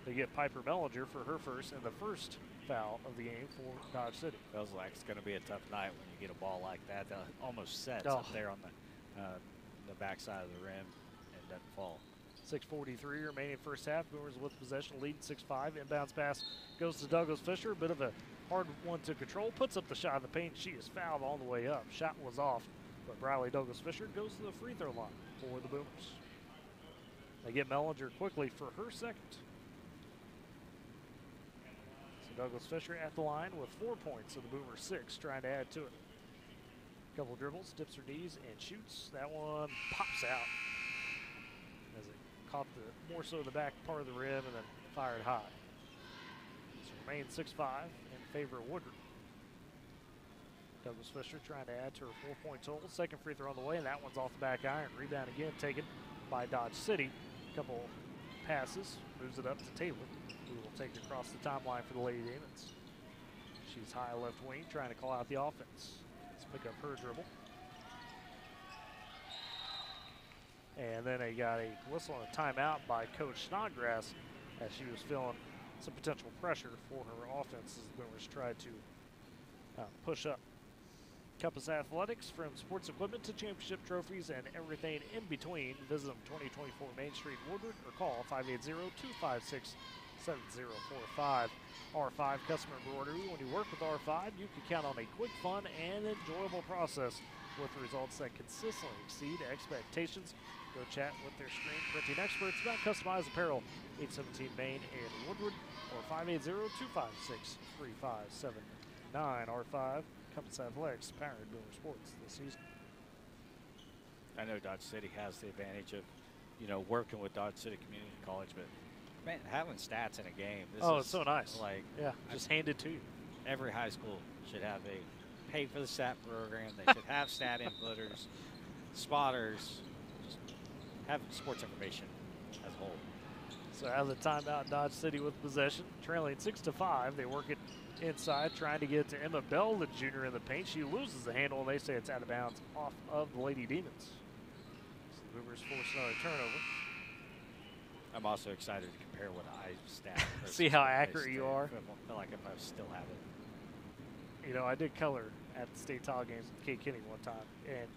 They get Piper Mellinger for her first and the first foul of the game for Dodge City. Feels like it's going to be a tough night when you get a ball like that. That almost sets Oh. up there on the backside of the rim and doesn't fall. 6:43 remaining first half. Boomers with possession, leading 6-5. Inbounds pass goes to Douglas Fisher. A bit of a hard one to control. Puts up the shot in the paint. She is fouled all the way up. Shot was off, but Briley Douglas Fisher goes to the free throw line for the Boomers. They get Mellinger quickly for her second. So Douglas Fisher at the line with 4 points, and the Boomers 6, trying to add to it. Couple dribbles, dips her knees, and shoots. That one pops out as it caught the more so the back part of the rim and then fired high. So remains 6-5 in favor of Woodward. Douglas Fisher trying to add to her 4-point total. Second free throw on the way, and that one's off the back iron. Rebound again taken by Dodge City. Couple passes, moves it up to Taylor, who will take it across the timeline for the Lady Demons. She's high left wing, trying to call out the offense. Let's pick up her dribble. And then they got a whistle and a timeout by Coach Snodgrass as she was feeling some potential pressure for her offense as the Boomers tried to push up. Compass Athletics, from sports equipment to championship trophies and everything in between. Visit them 2024 Main Street, Woodward, or call 580-256-7045. R5 customer embroidery. When you work with R5, you can count on a quick, fun, and enjoyable process with results that consistently exceed expectations. Go chat with their screen printing experts about customized apparel. 817 Main in Woodward, or 580-256-3579. R5 Compass Athletics, powered Boomer Sports this season. I know Dodge City has the advantage of, working with Dodge City Community College, but man, having stats in a game. It's so nice. Like, yeah, just handed to you. Every high school should have a pay for the stat program. They should have stat inputters, spotters, just have sports information as a whole. So out of the timeout, Dodge City with possession, trailing 6-5. They work it inside, trying to get to Emma Bell, the junior, in the paint. She loses the handle, and they say it's out of bounds off of the Lady Demons. So the Boomers force another turnover. I'm also excited to compare what I stat. See how accurate you are? I feel like if I still have it. I did color at the state tile games with Kate Kinney one time, and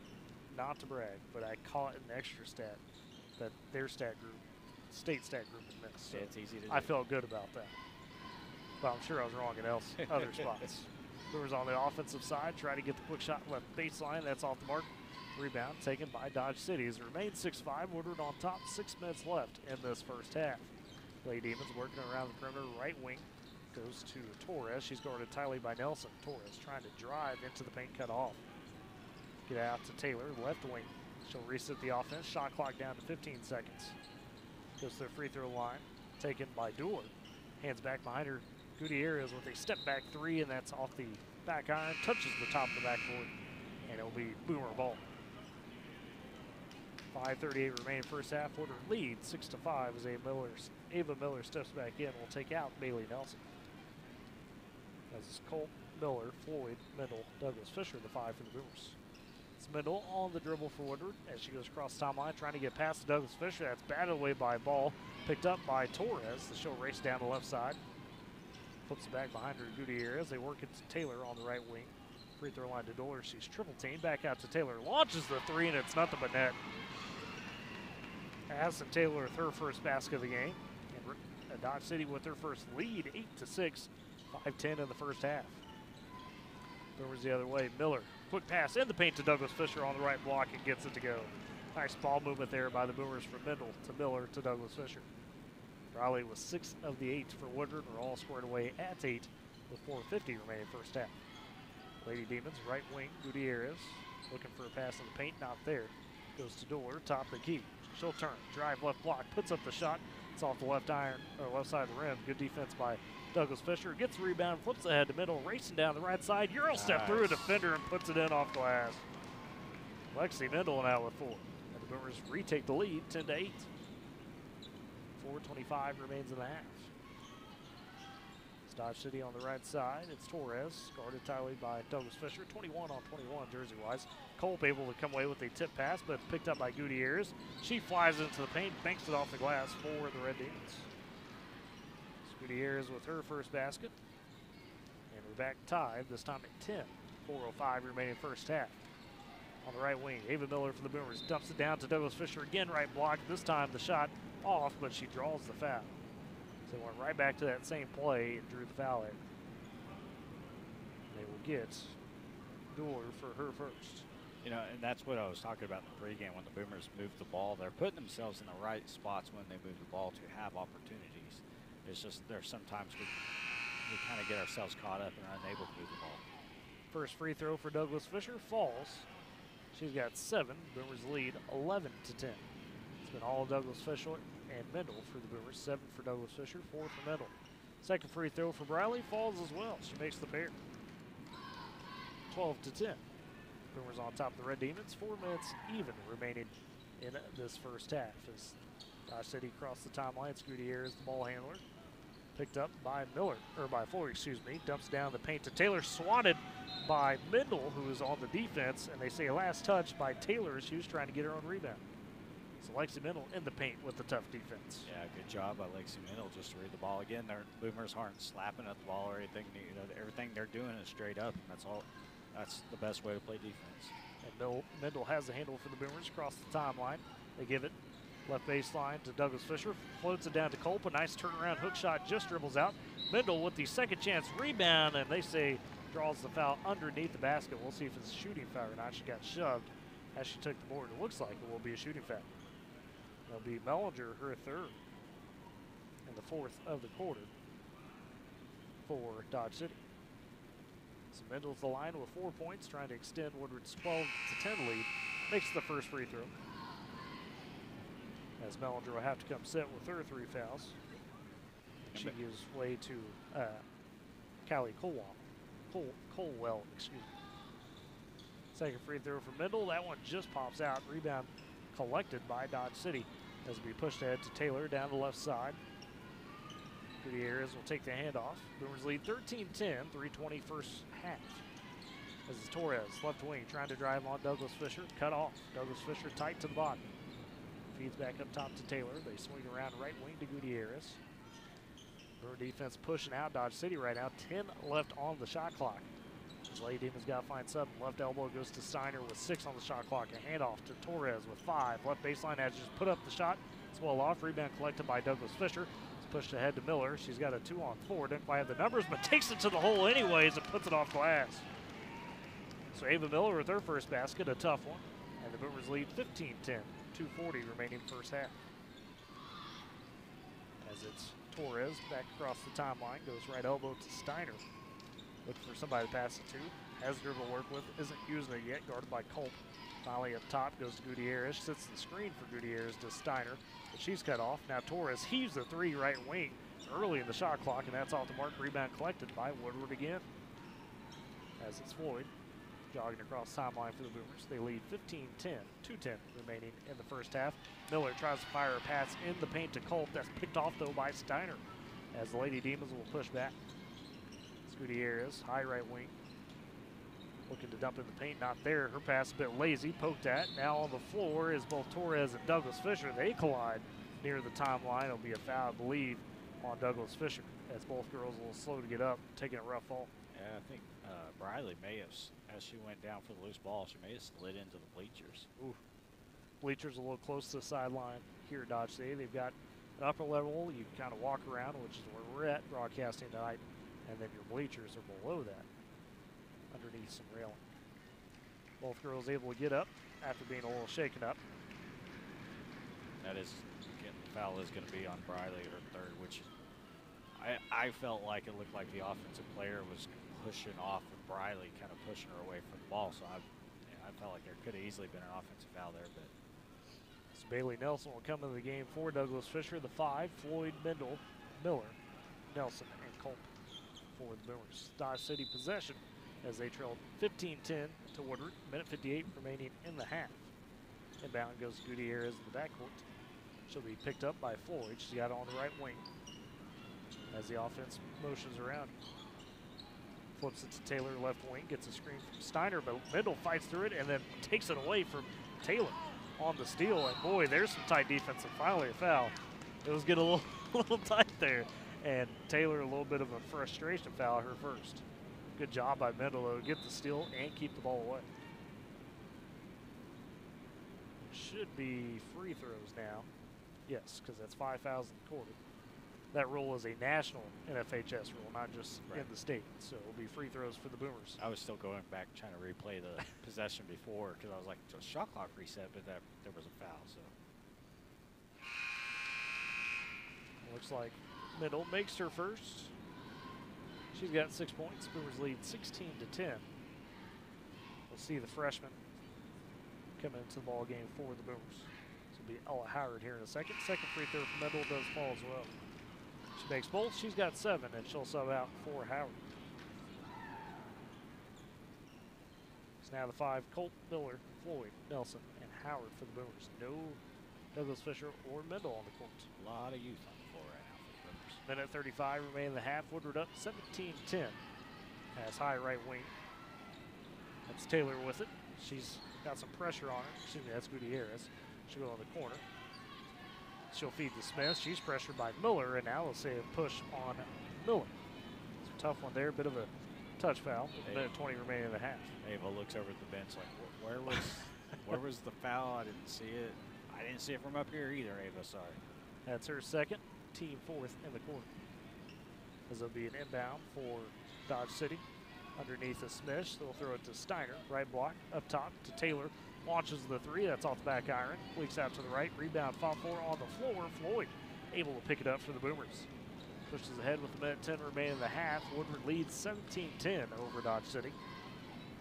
not to brag, but I caught an extra stat that their state stat group had missed. So it's easy to do. I felt good about that. But I'm sure I was wrong in other spots. Boomers on the offensive side, try to get the quick shot left baseline. That's off the mark. Rebound taken by Dodge City. As it remains 6-5, Woodward on top. 6 minutes left in this first half. Lady Demons working around the perimeter. Right wing goes to Torres. She's guarded tightly by Nelson. Torres trying to drive into the paint, cut off. Get out to Taylor, left wing. She'll reset the offense. Shot clock down to 15 seconds. Goes to the free throw line. Taken by Dooley. Hands back behind her. Gutierrez with a step back three, and that's off the back iron. Touches the top of the backboard, and it'll be Boomer ball. 5:38 remaining first half. Woodward lead 6-5 as Ava Miller steps back in. Will take out Bailey Nelson. As Colt, Miller, Floyd, Mendel, Douglas Fisher, the 5 for the Boomers. It's Mendel on the dribble for Woodward as she goes across the timeline, trying to get past Douglas Fisher. That's batted away by Ball. Picked up by Torres. She'll race down the left side. Flips it back behind her to Gutierrez. They work it to Taylor on the right wing. Free throw line to Doller. She's triple teamed. Back out to Taylor. Launches the three, and it's nothing but net. Addison Taylor with her first basket of the game. And Dodge City with their first lead, 8-6. 5-10 in the first half. Boomers the other way. Miller. Quick pass in the paint to Douglas Fisher on the right block and gets it to go. Nice ball movement there by the Boomers from Mendel to Miller to Douglas Fisher. Riley was 6 of the 8 for Woodward. We're all squared away at 8 with 4:50 remaining first half. Lady Demons, right wing, Gutierrez. Looking for a pass in the paint, not there. Goes to Doller, top of the key. She'll turn, drive left block, puts up the shot. It's off the left iron, or left side of the rim. Good defense by Douglas Fisher. Gets the rebound, flips ahead to middle, racing down the right side. Euro step through a defender and puts it in off glass. Lexi Mendel out with 4. And the Boomers retake the lead, 10-8. 4:25 remains in the half. It's Dodge City on the right side. It's Torres, guarded tightly by Douglas Fisher. 21 on 21 jersey-wise. Culp able to come away with a tip pass, but it's picked up by Gutierrez. She flies into the paint, banks it off the glass for the Red Demons. Gutierrez with her first basket. And we're back tied, this time at 10. 4:05 remaining first half. On the right wing, Ava Miller for the Boomers dumps it down to Douglas Fisher again, right block. This time the shot off, but she draws the foul. So they went right back to that same play and drew the foul in. They will get Doer for her first. You know, and that's what I was talking about in the pregame when the Boomers move the ball. They're putting themselves in the right spots when they move the ball to have opportunities. It's just there's sometimes we kind of get ourselves caught up and are unable to move the ball. First free throw for Douglas Fisher falls. She's got 7. Boomers lead 11 to 10. It's been all Douglas Fisher and Mendel for the Boomers. 7 for Douglas Fisher, 4 for Mendel. Second free throw for Briley falls as well. She makes the pair. 12 to 10. Boomers on top of the Red Demons. 4 minutes even remaining in this first half as Dodge City crossed the timeline. It's Gutierrez, the ball handler. Picked up by Miller, or by Floyd, excuse me. Dumps down the paint to Taylor. Swatted by Mendel, who is on the defense. And they say last touch by Taylor. She was trying to get her own rebound. So Lexi Mendel in the paint with the tough defense. Yeah, good job by Lexi Mendel just to read the ball. Again, their Boomers aren't slapping at the ball or anything. You know, everything they're doing is straight up. And that's all. That's the best way to play defense. And Mendel has the handle for the Boomers across the timeline. They give it left baseline to Douglas Fisher. Floats it down to Culp. A nice turnaround hook shot just dribbles out. Mendel with the second chance rebound, and they say draws the foul underneath the basket. We'll see if it's a shooting foul or not. She got shoved as she took the board. It looks like it will be a shooting foul. It'll be Mellinger, her third, in the fourth of the quarter for Dodge City. So Mendel's the line with 4 points, trying to extend Woodward's 12 to 10 lead. Makes the first free throw. As Mellinger will have to come set with her 3 fouls. She gives way to Callie Colwell, excuse me. Second free throw for Mendel. That one just pops out. Rebound collected by Dodge City as we pushed ahead to Taylor down the left side. Gutierrez will take the handoff. Boomers lead 13-10, 3:20 first half. This is Torres, left wing, trying to drive on Douglas Fisher. Cut off. Douglas Fisher tight to the bottom. Feeds back up top to Taylor. They swing around right wing to Gutierrez. Boomer defense pushing out Dodge City right now. 10 left on the shot clock. As Lady Demons got to find something. Left elbow goes to Steiner with 6 on the shot clock. A handoff to Torres with 5. Left baseline has just put up the shot. It's well off. Rebound collected by Douglas Fisher. It's pushed ahead to Miller. She's got a 2-on-4. Didn't quite have the numbers, but takes it to the hole anyways and puts it off glass. So Ava Miller with her first basket, a tough one. And the Boomers lead 15-10. 2:40 remaining first half. As it's Torres back across the timeline, goes right elbow to Steiner. Looking for somebody to pass it to. Has dribble to work with, isn't using it yet, guarded by Culp. Finally up top goes to Gutierrez, sits the screen for Gutierrez to Steiner, but she's cut off. Now Torres heaves the 3 right wing early in the shot clock, and that's off the mark. Rebound collected by Woodward again. As it's Floyd jogging across the timeline for the Boomers. They lead 15-10, 2:10 remaining in the first half. Miller tries to fire a pass in the paint to Culp. That's picked off, though, by Steiner, as the Lady Demons will push back. It's Gutierrez, high right wing. Looking to dump in the paint, not there. Her pass a bit lazy, poked at. Now on the floor is both Torres and Douglas Fisher. They collide near the timeline. It'll be a foul, I believe, on Douglas Fisher, as both girls a little slow to get up, taking a rough fall. Yeah, I think Briley may have, as she went down for the loose ball, she may have slid into the bleachers. Ooh. Bleachers a little close to the sideline here at Dodge City. They've got an upper level you can kind of walk around, which is where we're at broadcasting tonight, and then your bleachers are below that, underneath some railing. Both girls able to get up after being a little shaken up. That is, the foul is going to be on Briley, her third, which I felt like it looked like the offensive player was pushing off of Briley, kind of pushing her away from the ball. So I felt like there could have easily been an offensive foul there. But so Bailey Nelson will come into the game for Douglas Fisher. The 5, Floyd, Mendel, Miller, Nelson, and Culp for the Boomers. Dodge City possession as they trailed 15-10 to Woodward. Minute 58 remaining in the half. Inbound goes Gutierrez in the backcourt. She'll be picked up by Floyd. She's got it on the right wing as the offense motions around. Flips it to Taylor, left wing, gets a screen from Steiner, but Mendel fights through it and then takes it away from Taylor on the steal. And boy, there's some tight defense and finally a foul. It was getting a little tight there. And Taylor, a little bit of a frustration foul, her first. Good job by Mendel, though, to get the steal and keep the ball away. Should be free throws now. Yes, because that's 5 fouls in the quarter. That rule is a national NFHS rule, not just in the state. So it'll be free throws for the Boomers. I was still going back trying to replay the possession before because I was like, the shot clock reset, but there was a foul. So looks like Mendel makes her first. She's got 6 points. Boomers lead 16-10. We'll see the freshman coming into the ball game for the Boomers. This will be Ella Howard here in a second. Second free throw from Mendel does fall as well. She makes both. She's got 7, and she'll sub out for Howard. It's now the 5, Colt, Miller, Floyd, Nelson, and Howard for the Boomers. No Douglas Fisher or Mendel on the court. a lot of youth on the floor right now for the Boomers. Minute 35 remaining in the half. Woodward up 17-10. Has high right wing. That's Taylor with it. She's got some pressure on her. Excuse me, that's Gutierrez. She'll go on the corner. She'll feed to Smith. She's pressured by Miller, and now let's say a push on Miller. It's a tough one there. Bit of a touch foul. Minute 20 remaining in the half. Ava looks over at the bench like, where was the foul? I didn't see it. I didn't see it from up here either, Ava. Sorry. That's her second, team 4th in the quarter. As it'll be an inbound for Dodge City. Underneath the Smith, they'll throw it to Steiner. Right block, up top to Taylor. Launches the 3, that's off the back iron. Leaks out to the right, rebound, 5-4 on the floor. Floyd able to pick it up for the Boomers. Pushes ahead with a minute 10 remaining in the half. Woodward leads 17-10 over Dodge City.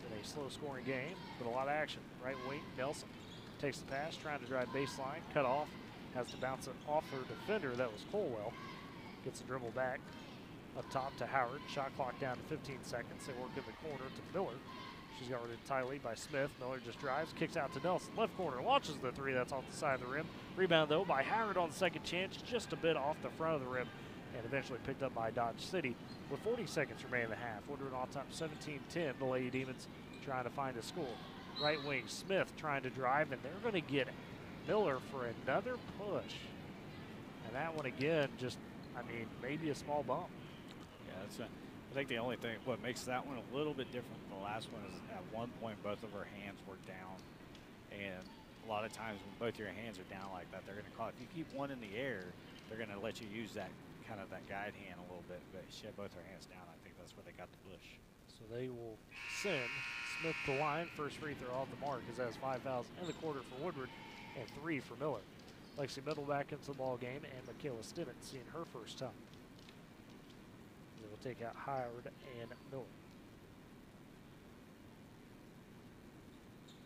In a slow scoring game, but a lot of action. Right wing, Nelson takes the pass, trying to drive baseline, cut off. Has to bounce it off her defender, that was Colwell. Gets the dribble back. Up top to Howard. Shot clock down to 15 seconds. They work in the corner to Miller. She's guarded tightly by Smith. Miller just drives, kicks out to Nelson. Left corner, launches the 3. That's off the side of the rim. Rebound, though, by Howard on the second chance, just a bit off the front of the rim, and eventually picked up by Dodge City with 40 seconds remaining in the half. Woodward on top 17-10. The Lady Demons trying to find a score. Right wing, Smith trying to drive, and they're going to get Miller for another push. And that one again, just, I mean, maybe a small bump. Yeah, that's a, I think the only thing, what makes that one a little bit different from the last one is at one point both of her hands were down. And a lot of times when both your hands are down like that, they're going to call. If you keep one in the air, they're going to let you use that kind of that guide hand a little bit. But she had both her hands down. I think that's where they got the push. So they will send Smith to the line. First free throw off the mark, as that has 5 fouls in the quarter for Woodward and 3 for Miller. Lexi Middle back into the ball game, and Michaela Stinnett seeing her first time. They will take out Howard and Miller.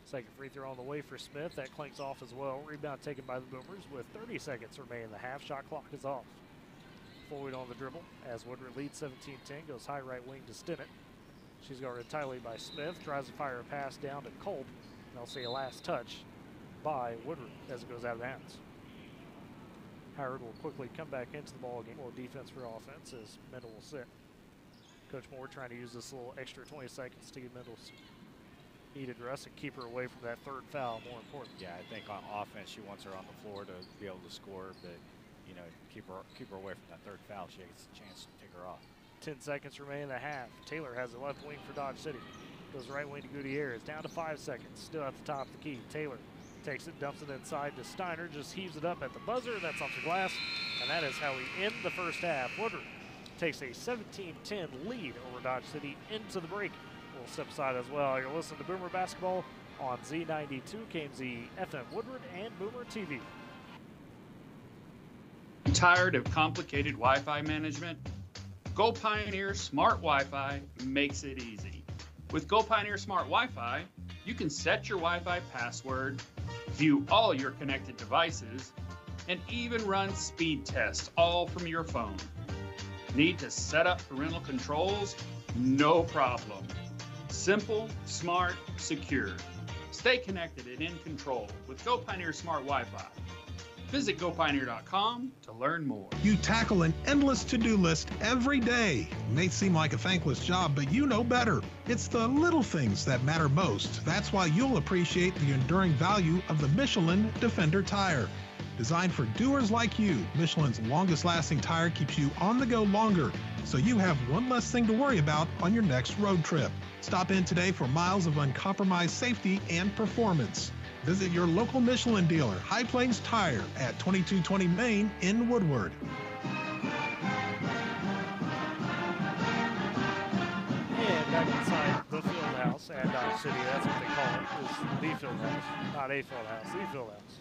Second free throw on the way for Smith. That clanks off as well. Rebound taken by the Boomers with 30 seconds remaining in the half. Shot clock is off. Floyd on the dribble as Woodward leads 17-10. Goes high right wing to Stinnett. She's guarded tightly by Smith. Tries to fire a pass down to Culp. And I'll see a last touch by Woodward as it goes out of bounds. Howard will quickly come back into the ball game. A little defense for offense as Mendel will sit. Coach Moore trying to use this little extra 20 seconds to get Mendel's needed rest and keep her away from that third foul, more important. Yeah, I think on offense she wants her on the floor to be able to score, but you know, keep her away from that third foul. She gets a chance to take her off. 10 seconds remaining in the half. Taylor has the left wing for Dodge City. Goes right wing to Gutierrez. Down to 5 seconds. Still at the top of the key. Taylor takes it, dumps it inside to Steiner. Just heaves it up at the buzzer. That's off the glass. And that is how we end the first half. Woodward takes a 17-10 lead over Dodge City into the break. We'll step aside as well. You're listening to Boomer Basketball on Z92, KMZ FM Woodward, and Boomer TV. Tired of complicated Wi-Fi management? Go Pioneer Smart Wi-Fi makes it easy. With Go Pioneer Smart Wi-Fi, you can set your Wi-Fi password, view all your connected devices, and even run speed tests all from your phone. Need to set up parental controls? No problem. Simple, smart, secure. Stay connected and in control with Go Pioneer Smart Wi-Fi. Visit GoPioneer.com to learn more. You tackle an endless to-do list every day. It may seem like a thankless job, but you know better. It's the little things that matter most. That's why you'll appreciate the enduring value of the Michelin Defender tire. Designed for doers like you, Michelin's longest-lasting tire keeps you on the go longer, so you have one less thing to worry about on your next road trip. Stop in today for miles of uncompromised safety and performance. Visit your local Michelin dealer, High Plains Tire, at 2220 Main in Woodward. And back inside the field house at Dodge City, that's what they call it, is the field house. Not a field house, the field house.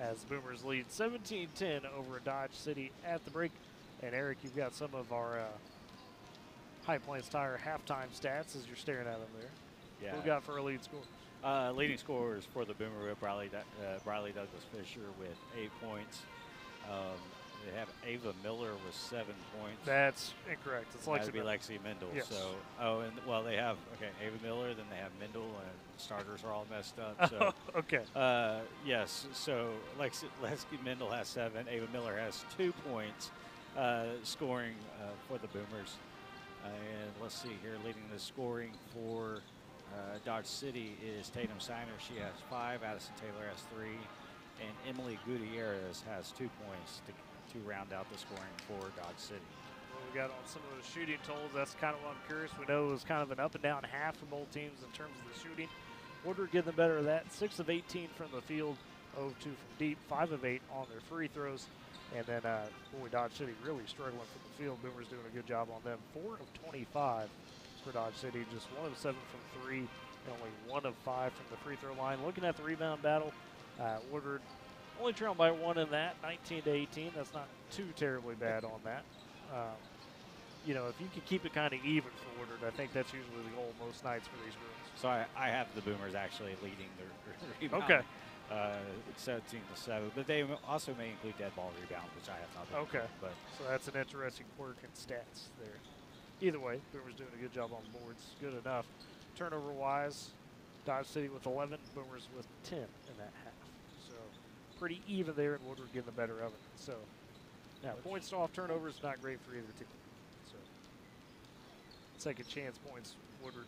As the Boomers lead 17-10 over Dodge City at the break. And Eric, you've got some of our High Plains Tire halftime stats as you're staring at them there. Yeah. What we got for our lead score? Leading scorers for the Boomer Whip, Briley Douglas Fisher with 8 points. They have Ava Miller with 7 points. That's incorrect. It's That would be Mendel. Lexi Mendel. Yes. So, they have Ava Miller, then they have Mendel, and starters are all messed up. So, Okay. yes. So Lexi Mendel has 7. Ava Miller has 2 points, scoring for the Boomers. And let's see here, leading the scoring for Dodge City is Tatum Steiner. She has 5. Addison Taylor has 3, and Emily Gutierrez has 2 points to round out the scoring for Dodge City. Well, we got on some of those shooting totals. That's kind of what I'm curious. We know it was kind of an up and down half for both teams in terms of the shooting. Woodward getting the better of that. 6 of 18 from the field, 0 of 2 from deep, 5 of 8 on their free throws. And then, Dodge City really struggling from the field. Boomers doing a good job on them. 4 of 25 for Dodge City, just 1 of 7 from 3, and only 1 of 5 from the free throw line. Looking at the rebound battle, Woodward only trailing by 1 in that, 19-18. That's not too terribly bad on that. If you can keep it kind of even for Woodward, I think that's usually the goal most nights for these girls. So I have the Boomers actually leading their rebound. Okay. 17-7, but they also may include dead ball rebound, which I have not been Okay. included, but So that's an interesting quirk in stats there. Either way, Boomers doing a good job on boards. Good enough. Turnover-wise, Dodge City with 11, Boomers with 10 in that half. So pretty even there, and Woodward getting the better of it. So now points off turnovers, not great for either team. So second chance points, Woodward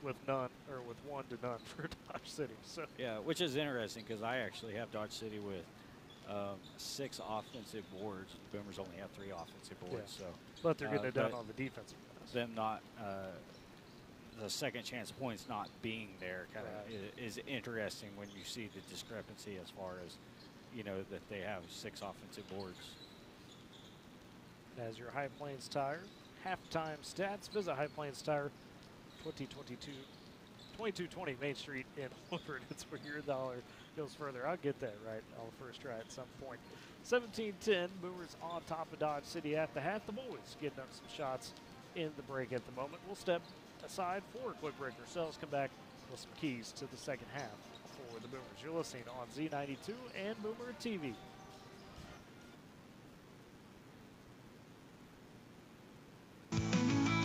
with none, or with 1 to none for Dodge City. So yeah, which is interesting because I actually have Dodge City with 6 offensive boards. The Boomers only have 3 offensive boards. Yeah. So, but they're getting it done but on the defensive guys. them not the second chance points not being there kind of is interesting when you see the discrepancy as far as that they have 6 offensive boards. As your High Plains Tire halftime stats, visit High Plains Tire, 2220 Main Street in Woodward. It's where your dollar goes further. I'll get that right on the first try at some point. 17-10, Boomers on top of Dodge City at the half. The boys getting up some shots in the break at the moment. We'll step aside for a quick break ourselves, come back with some keys to the second half for the Boomers. You're listening on Z92 and Boomer TV.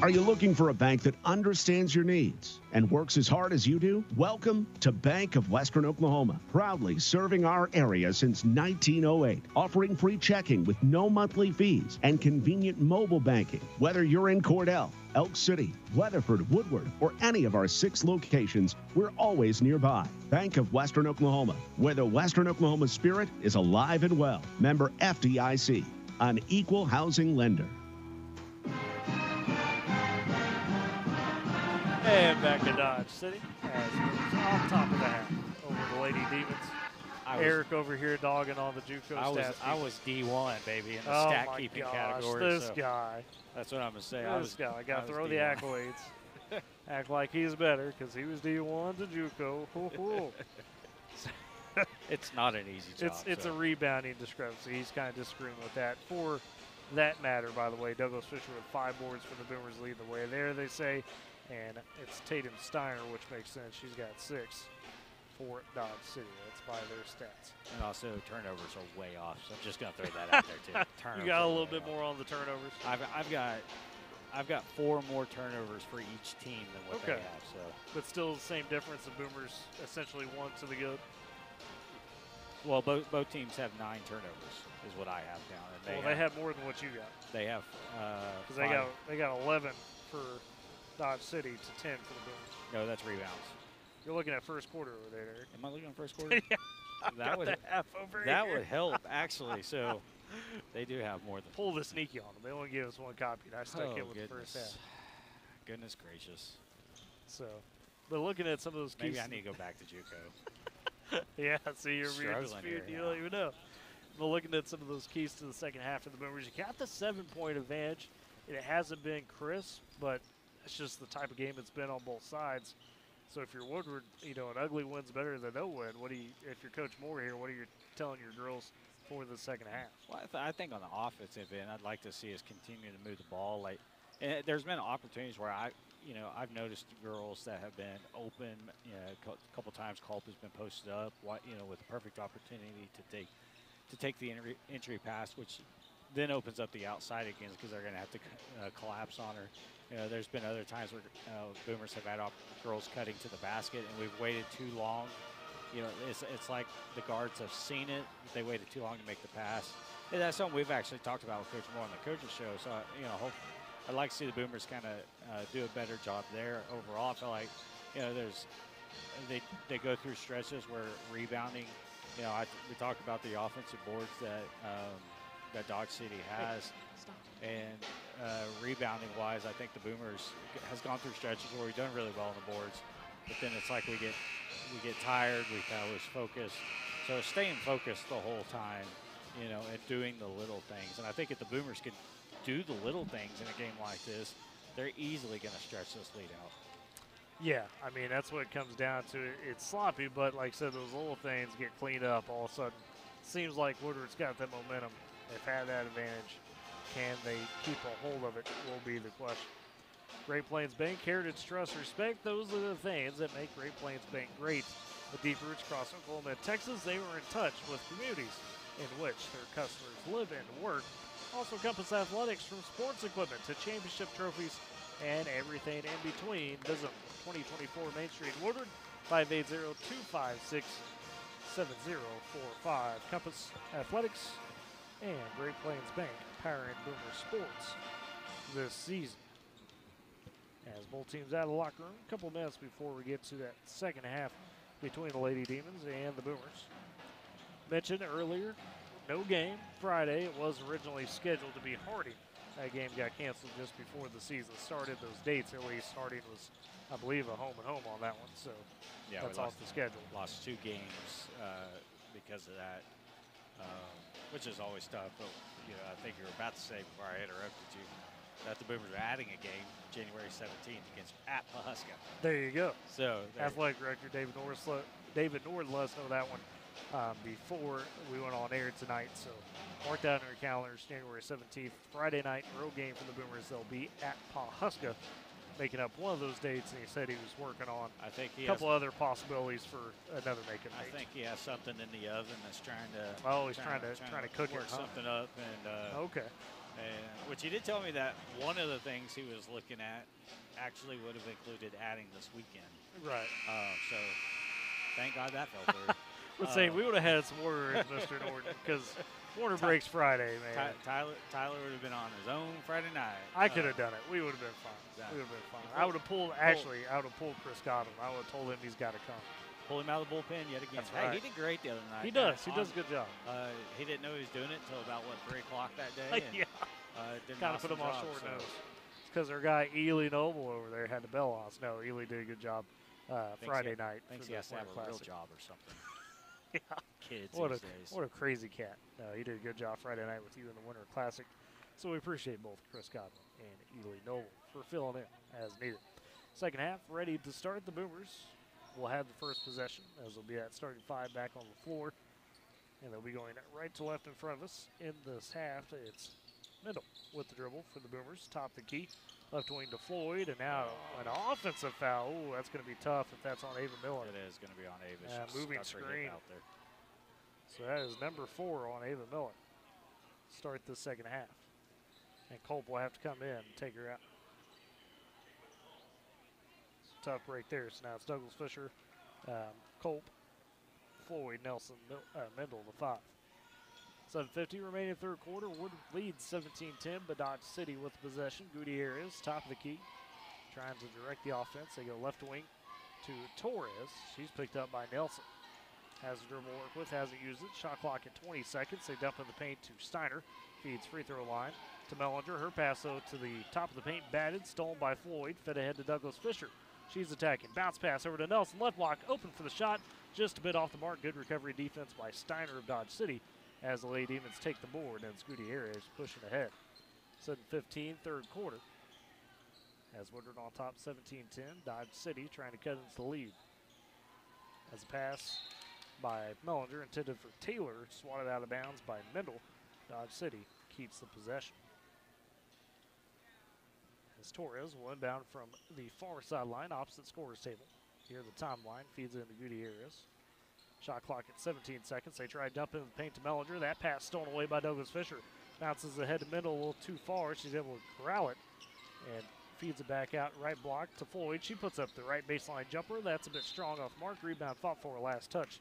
Are you looking for a bank that understands your needs and works as hard as you do? Welcome to Bank of Western Oklahoma, proudly serving our area since 1908, offering free checking with no monthly fees and convenient mobile banking. Whether you're in Cordell, Elk City, Weatherford, Woodward, or any of our 6 locations, we're always nearby. Bank of Western Oklahoma, where the Western Oklahoma spirit is alive and well. Member FDIC, an equal housing lender. And back to Dodge City as Boomers on top of the half over the Lady Demons. Eric over here dogging on the JUCO stats. I was D1, baby, in the oh stat my keeping gosh, category. This guy. That's what I'm going to say. This guy. I got to throw the D1. accolades. Act like he's better because he was D1 to JUCO. Hoo, hoo. It's not an easy job. It's a rebounding discrepancy. He's kind of disagreeing with that. For that matter, by the way, Douglas Fisher with 5 boards for the Boomers lead the way there, they say. And it's Tatum Steiner, which makes sense. She's got 6 for Dodge City. That's by their stats. And also turnovers are way off. So I'm just going to throw that out there too. You got a little bit more on the turnovers. I've got 4 more turnovers for each team than what they have. So, but still the same difference. The Boomers essentially 1 to the good. Well, both teams have 9 turnovers, is what I have down. And they have more than what you got. They have because they got 11 for Dodge City to 10 for the Boomers. No, that's rebounds. You're looking at first quarter over there, Eric. Am I looking at first quarter? Yeah, that would half over that here. would help actually. So they do have more than Pull the sneaky on them. They only give us one copy, and I stuck oh, it with goodness. the first half. Goodness gracious. So, but looking at some of those keys. Maybe I need to go back to JUCO. Yeah, see, you're Struggling dispute. here, You yeah. don't even know. But looking at some of those keys to the second half of the Boomers, you got the 7-point advantage. It hasn't been crisp, but it's just the type of game it's been on both sides. So if you're Woodward, you know, an ugly win's better than no win. What do you, if you're Coach Moore here, what are you telling your girls for the second half? Well, I think on the offensive end, I'd like to see us continue to move the ball. Like, and there's been opportunities where I've noticed girls that have been open. You know, a couple times Culp has been posted up. With a perfect opportunity to take the entry pass, which then opens up the outside again because they're going to have to collapse on her. You know, there's been other times where Boomers have had girls cutting to the basket, and we've waited too long. You know, it's like the guards have seen it. They waited too long to make the pass. And that's something we've actually talked about with Coach Moore on the coaches show. So, I'd like to see the Boomers kind of do a better job there. Overall, I feel like, they go through stretches where rebounding. You know, we talked about the offensive boards that Dodge City has, and rebounding-wise, I think the Boomers has gone through stretches where we've done really well on the boards, but then it's like we get tired, we kind of lose focus. So staying focused the whole time, and doing the little things. And I think if the Boomers could do the little things in a game like this, they're easily going to stretch this lead out. Yeah, I mean, that's what it comes down to. It's sloppy, but like I said, those little things get cleaned up all of a sudden. Seems like Woodward's got that momentum. They've had that advantage. Can they keep a hold of it will be the question. Great Plains Bank, heritage, trust, respect. Those are the things that make Great Plains Bank great. With deep roots across Oklahoma and Texas, they were in touch with communities in which their customers live and work. Also encompass athletics from sports equipment to championship trophies and everything in between. Visit 2024 Main Street, Woodward, 580-256-7045. Compass Athletics and Great Plains Bank powering Boomer Sports this season. As both teams out of the locker room, a couple minutes before we get to that second half between the Lady Demons and the Boomers. Mentioned earlier, no game Friday. It was originally scheduled to be Harding. That game got canceled just before the season started. Those dates, at least, Harding was, I believe, a home and home on that one. So yeah, that's off the schedule. Lost 2 games because of that, which is always tough. But I think you were about to say before I interrupted you that the Boomers are adding a game January 17th against at Pahuska. There you go. So Athletic Director David Nord let us know that one before we went on air tonight. So mark that on your calendars, January 17th, Friday night, road game for the Boomers. They'll be at Pahuska, making up one of those dates, and he said he was working on a couple other possibilities for another make it. I think he has something in the oven that's trying to. Oh, he's trying to cook work it, huh? something up, and okay. And which he did tell me that one of the things he was looking at actually would have included adding this weekend. Right. So thank God that fell through. Let's say we would have had some words, Mr. Norton, because Warner breaks Friday, man. Tyler would have been on his own Friday night. I could have done it. We would have been fine. Exactly. We would have been fine. I would have pulled. Actually, I would have pulled Chris Godwin. I would have told him he's got to come. Pull him out of the bullpen yet again. That's Hey, right. he did great the other night. He does. He does a good job. He didn't know he was doing it until about 3 o'clock that day. And, yeah. did Kind an of put him awesome on job, short so. nose. It's because our guy Ely Noble over there had the bell on us. No, Ely did a good job Friday night. Thinks for he has to the have a real Classic. job or something. Yeah. Kids What these days. a crazy cat. He did a good job Friday night with you in the Winter Classic. So we appreciate both Chris Godwin and Ely Noble for filling in as needed. Second half, ready to start. The Boomers will have the first possession, as they'll be at starting 5 back on the floor. And they'll be going right to left in front of us in this half. It's Middle with the dribble for the Boomers. Top the key. Left wing to Floyd. And now an offensive foul. Ooh, that's going to be tough if that's on Ava Miller. It is going to be on Ava. She's Moving stuck her hip screen. out there. So that is number 4 on Ava Miller. Start the second half. And Culp will have to come in and take her out. It's a tough break there. So now it's Douglas Fisher, Culp, Floyd, Nelson, Mendel, the 5. 7:50 remaining third quarter. Wood leads 17-10, but Dodge City with possession. Gutierrez, top of the key, trying to direct the offense. They go left wing to Torres. She's picked up by Nelson. Has a dribble to work with, hasn't used it. Shot clock at 20 seconds. They dump in the paint to Steiner. Feeds free throw line to Mellinger. Her pass, though, to the top of the paint, batted. Stolen by Floyd. Fed ahead to Douglas Fisher. She's attacking. Bounce pass over to Nelson. Left block, open for the shot. Just a bit off the mark. Good recovery defense by Steiner of Dodge City as the Lady Demons take the board. And Gutierrez pushing ahead. 7:15, third quarter. As Woodward on top, 17-10. Dodge City trying to cut into the lead. As a pass by Mellinger intended for Taylor, swatted out of bounds by Mendel. Dodge City keeps the possession. As Torres will inbound from the far sideline, opposite scorer's table. Here the timeline feeds into Gutierrez. Shot clock at 17 seconds. They try to dump in the paint to Mellinger. That pass stolen away by Douglas Fisher. Bounces ahead to Mendel a little too far. She's able to corral it and feeds it back out. Right block to Floyd. She puts up the right baseline jumper. That's a bit strong off mark. Rebound fought for a last touch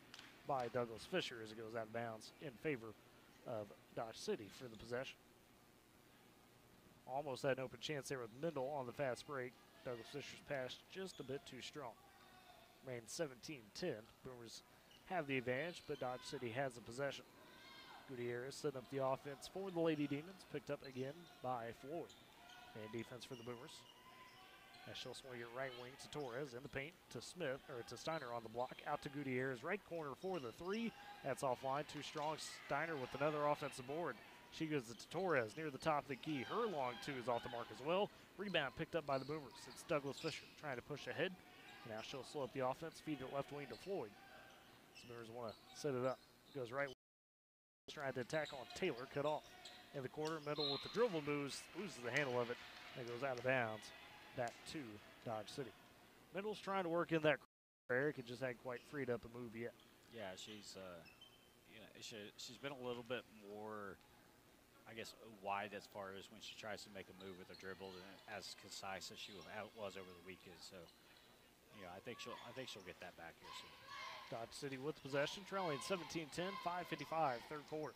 by Douglas Fisher as it goes out of bounds in favor of Dodge City for the possession. Almost had an open chance there with Mendel on the fast break. Douglas Fisher's pass just a bit too strong. Remains 17-10. Boomers have the advantage, but Dodge City has the possession. Gutierrez setting up the offense for the Lady Demons, picked up again by Floyd. And defense for the Boomers. As she'll swing it right wing to Torres in the paint to Steiner on the block. Out to Gutierrez, right corner for the three. That's offline, too strong. Steiner with another offensive board. She gives it to Torres near the top of the key. Her long two is off the mark as well. Rebound picked up by the Boomers. It's Douglas Fisher trying to push ahead. Now she'll slow up the offense, feed it left wing to Floyd. The Boomers want to set it up. Goes right wing. Trying to attack on Taylor, cut off. In the quarter, Mendel with the dribble moves, loses the handle of it, and goes out of bounds. Back to Dodge City. Mendel's trying to work in that Eric just hadn't quite freed up a move yet. Yeah, she's she's been a little bit more, I guess, wide as far as when she tries to make a move with a dribble, and as concise as she was over the weekend. So, I think she'll get that back here soon. Dodge City with possession, trailing 17-10, 5:55, third quarter.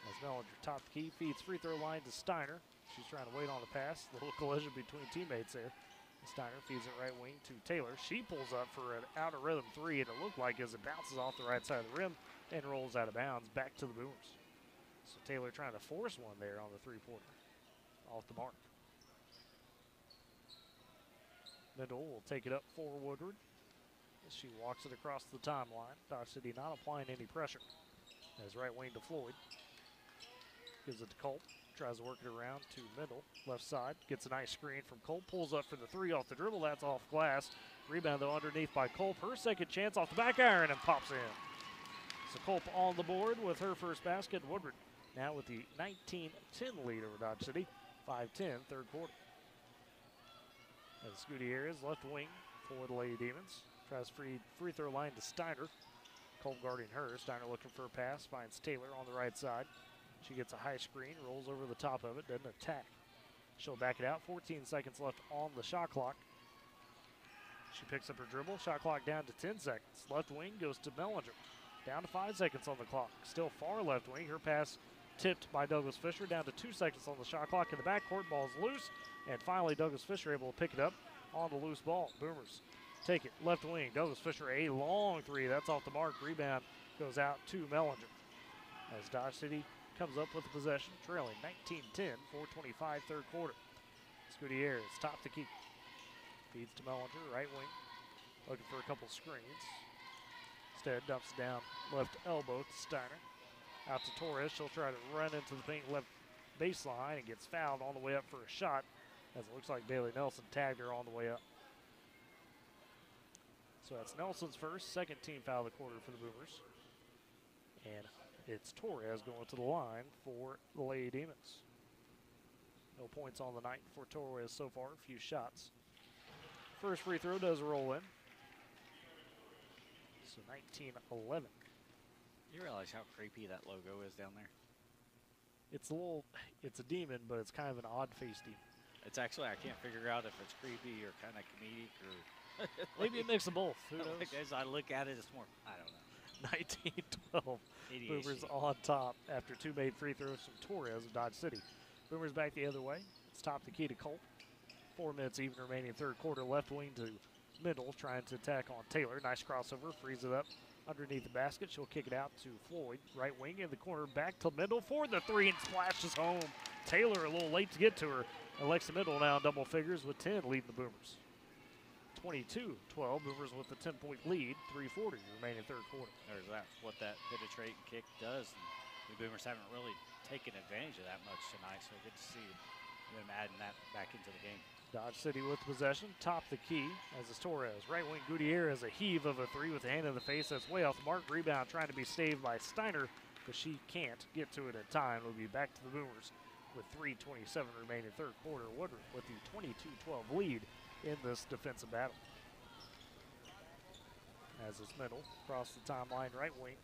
As Mellinger top the key, feeds free throw line to Steiner. She's trying to wait on the pass. A little collision between teammates there. Steiner feeds it right wing to Taylor. She pulls up for an out of rhythm three, and it looked like as it bounces off the right side of the rim and rolls out of bounds back to the Boomers. So Taylor trying to force one there on the three-pointer. Off the mark. Mendel will take it up for Woodward. As she walks it across the timeline. Dodge City not applying any pressure. As right wing to Floyd. Gives it to Colt. Tries to work it around to Mendel. Left side. Gets a nice screen from Colt. Pulls up for the three off the dribble. That's off glass. Rebound, though, underneath by Culp. Her second chance off the back iron and pops in. So Culp on the board with her first basket. Woodward now with the 19-10 lead over Dodge City. 5-10, third quarter. As Gutierrez left wing for the Lady Demons. Tries free throw line to Steiner. Culp guarding her. Steiner looking for a pass. Finds Taylor on the right side. She gets a high screen, rolls over the top of it, doesn't attack. She'll back it out. 14 seconds left on the shot clock. She picks up her dribble. Shot clock down to 10 seconds. Left wing goes to Mellinger. Down to 5 seconds on the clock. Still far left wing. Her pass tipped by Douglas Fisher. Down to 2 seconds on the shot clock. In the backcourt, ball's loose. And finally, Douglas Fisher able to pick it up on the loose ball. Boomers take it. Left wing. Douglas Fisher, a long three. That's off the mark. Rebound goes out to Mellinger. As Dodge City comes up with the possession, trailing 19-10, 4:25, third quarter. Gutierrez top the key. Feeds to Mellinger, right wing. Looking for a couple screens. Instead, dumps it down left elbow to Steiner. Out to Torres. She'll try to run into the paint left baseline and gets fouled on the way up for a shot, as it looks like Bailey Nelson tagged her on the way up. So that's Nelson's first, second team foul of the quarter for the Boomers. And it's Torres going to the line for the Lady Demons. No points on the night for Torres so far, a few shots. First free throw does roll in. So 19-11. You realize how creepy that logo is down there? It's a demon, but it's kind of an odd-faced demon. It's actually, I can't figure out if it's creepy or kind of comedic or... Maybe a mix of both. Who knows? As I look at it, it's more, I don't know. 19-12. Boomers on top after two made free throws from Torres of Dodge City. Boomers back the other way. It's top the key to Colt. 4 minutes even remaining third quarter. Left wing to Mendel trying to attack on Taylor. Nice crossover, frees it up underneath the basket. She'll kick it out to Floyd. Right wing in the corner, back to Mendel for the three and splashes home. Taylor a little late to get to her. Alexa Mendel now in double figures with 10 leading the Boomers. 22-12, Boomers with a 10-point lead, 3:40 remaining third quarter. There's what that penetrate and kick does. And the Boomers haven't really taken advantage of that much tonight, so good to see them adding that back into the game. Dodge City with possession, top the key as is Torres. Right wing Gutierrez, a heave of a three with a hand in the face. That's way off the mark. Rebound trying to be saved by Steiner, but she can't get to it in time. It'll be back to the Boomers with 3:27 remaining third quarter. Woodward with the 22-12 lead in this defensive battle. As is Mendel across the timeline, right wing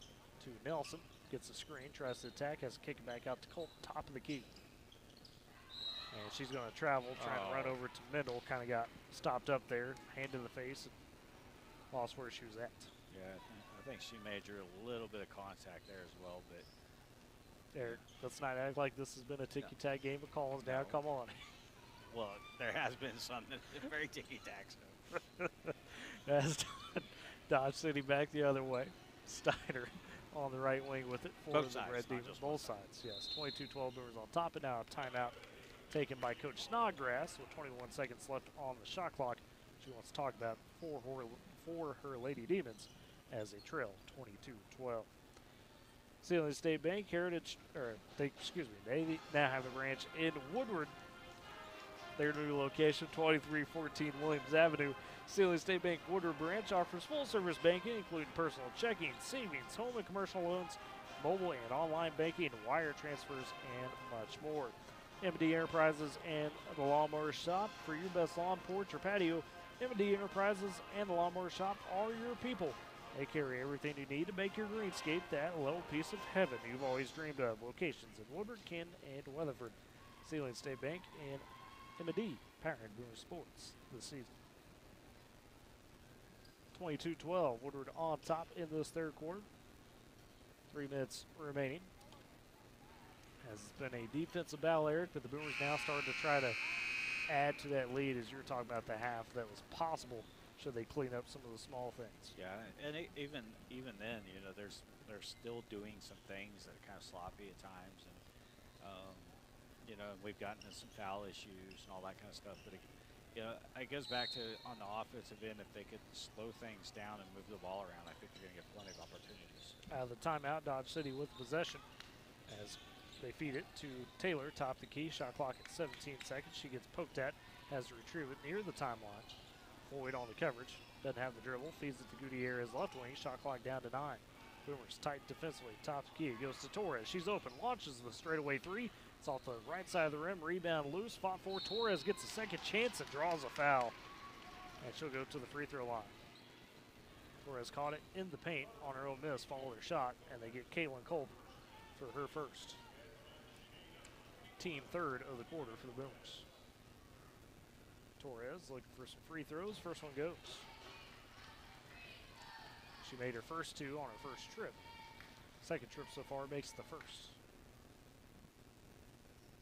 to Nelson. Gets a screen, tries to attack, has to kick it back out to Colt, top of the key. And she's going to travel, trying to run over to Mendel. Kind of got stopped up there, hand in the face, and lost where she was at. Yeah, I think she may drew a little bit of contact there as well, but Eric, let's not act like this has been a ticky-tack game of calls now. Come on. Well, there has been some very ticky-tack stuff. As Dodge City back the other way. Steiner on the right wing with it for Both the sides, Red not Demons. just Both sides, yes. 22-12 Boomers on top, and now a timeout taken by Coach Snodgrass with 21 seconds left on the shot clock. She wants to talk about for her Lady Demons as they trail 22-12. Sealing State Bank Heritage, they now have a branch in Woodward. Their new location, 2314 Williams Avenue. Sealing State Bank Woodward branch offers full-service banking, including personal checking, savings, home and commercial loans, mobile and online banking, wire transfers, and much more. M&D Enterprises and the Lawnmower Shop for your best lawn, porch, or patio. M&D Enterprises and the Lawnmower Shop are your people. They carry everything you need to make your greenscape that little piece of heaven you've always dreamed of. Locations in Woodward, Ken, and Weatherford. Sealing State Bank and M&D powering Boomer Sports this season. 22-12, Woodward on top in this third quarter. 3 minutes remaining. Has been a defensive battle, Eric, but the Boomers now starting to try to add to that lead as you're talking about the half that was possible should they clean up some of the small things. Yeah, and even then, you know, they're still doing some things that are kind of sloppy at times, and you know, we've gotten into some foul issues and all that kind of stuff. But you know, it goes back to on the offensive end, if they could slow things down and move the ball around, I think they're going to get plenty of opportunities. Out of the timeout, Dodge City with possession as they feed it to Taylor, top the key. Shot clock at 17 seconds. She gets poked at, has to retrieve it near the timeline. Floyd on the coverage, doesn't have the dribble, feeds it to Gutierrez left wing. Shot clock down to 9. Boomers tight defensively, top the key. It goes to Torres. She's open, launches the straightaway three. It's off the right side of the rim. Rebound loose. Fought for. Torres gets a second chance and draws a foul. And she'll go to the free throw line. Torres caught it in the paint on her own miss, followed her shot, and they get Caitlin Kolb for her first. Team third of the quarter for the Boomers. Torres looking for some free throws. First one goes. She made her first two on her first trip. Second trip so far makes the first.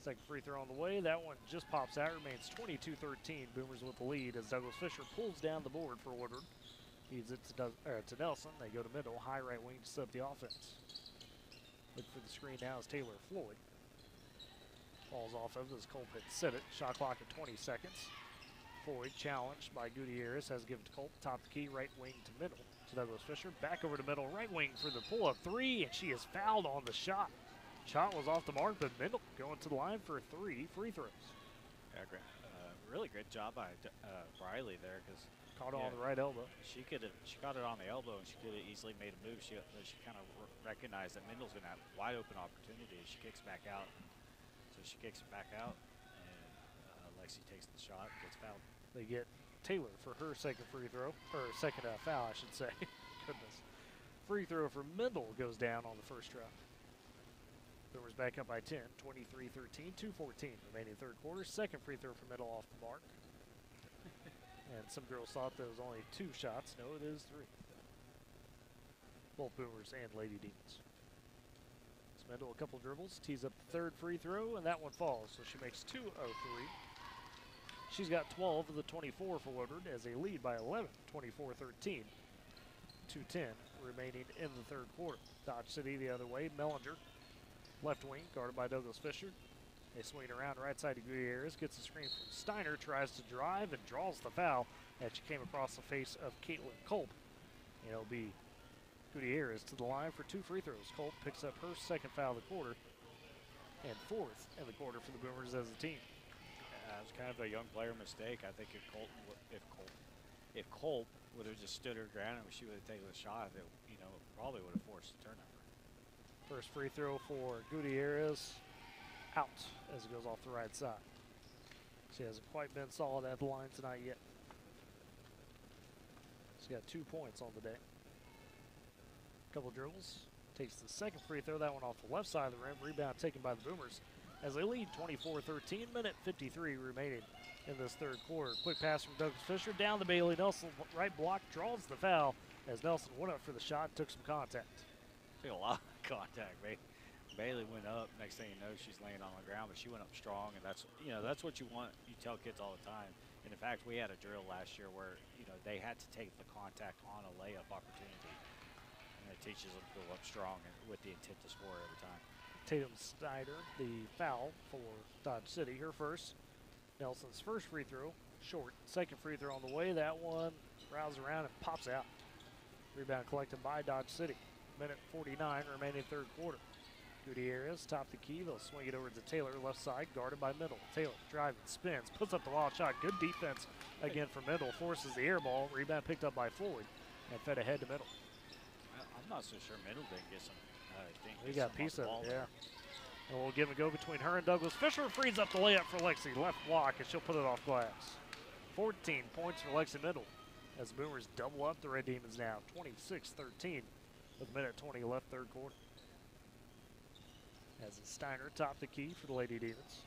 Second free throw on the way. That one just pops out. Remains 22-13. Boomers with the lead as Douglas Fisher pulls down the board for Woodward. Feeds it to Nelson. They go to middle. High right wing to set up the offense. Look for the screen now is Taylor Floyd. Falls off of as Colt hits set it. Shot clock at 20 seconds. Floyd challenged by Gutierrez. Has given to Colt. Top the key. Right wing to middle. To Douglas Fisher. Back over to middle. Right wing for the pull-up three. And she is fouled on the shot. Shot was off the mark, but Mendel going to the line for 3 free throws. Yeah, really great job by Briley there, because caught it on the right elbow. She caught it on the elbow, and she could have easily made a move. She kind of recognized that Mendel's going to have wide open opportunity. She kicks back out, so she kicks it back out, and Lexi takes the shot and gets fouled. They get Taylor for her second free throw, or second foul, I should say. Goodness. Free throw for Mendel goes down on the first try. Boomers back up by 10, 23-13, 2:14 remaining third quarter. Second free throw for Mendel off the mark. And some girls thought there was only 2 shots. No, it is 3. Both Boomers and Lady Demons. Mendel a couple dribbles, tees up the third free throw, and that one falls. So she makes 2 of 3. She's got 12 of the 24 for Woodward as they lead by 11, 24-13. 2:10 remaining in the third quarter. Dodge City the other way. Mellinger, left wing, guarded by Douglas Fisher. They swing around right side to Gutierrez, gets a screen from Steiner, tries to drive and draws the foul as she came across the face of Caitlin Culp. And it'll be Gutierrez to the line for 2 free throws. Culp picks up her second foul of the quarter and 4th in the quarter for the Boomers as a team. It was kind of a young player mistake. I think if Culp would have just stood her ground and she would have taken the shot, it probably would have forced a turnover. First free throw for Gutierrez, out as it goes off the right side. She hasn't quite been solid at the line tonight yet. She's got 2 points on the day. Couple dribbles, takes the second free throw, that one off the left side of the rim. Rebound taken by the Boomers as they lead 24-13, minute 53 remaining in this third quarter. Quick pass from Douglas Fisher down to Bailey Nelson, right block, draws the foul as Nelson went up for the shot, took some contact. Took a lot of contact, Bailey went up. Next thing you know, she's laying on the ground, but she went up strong, and that's what you want. You tell kids all the time. And in fact, we had a drill last year where they had to take the contact on a layup opportunity, and it teaches them to go up strong and with the intent to score every time. Tatum Snyder, the foul for Dodge City, her first. Nelson's first free throw, short. Second free throw on the way. That one rounds around and pops out. Rebound collected by Dodge City. Minute 49 remaining third quarter. Gutierrez, top the key. They'll swing it over to Taylor, left side, guarded by Middle. Taylor driving, spins, puts up the wild shot. Good defense again for Middle. Forces the air ball. Rebound picked up by Floyd and fed ahead to Middle. I'm not so sure Middle didn't get some. We got a piece of it, yeah. And we'll give and go between her and Douglas Fisher. Frees up the layup for Lexi. Left block, and she'll put it off glass. 14 points for Lexi Middle as the Boomers double up the Red Demons now. 26-13 with a minute 20 left third quarter. As Steiner topped the key for the Lady Demons.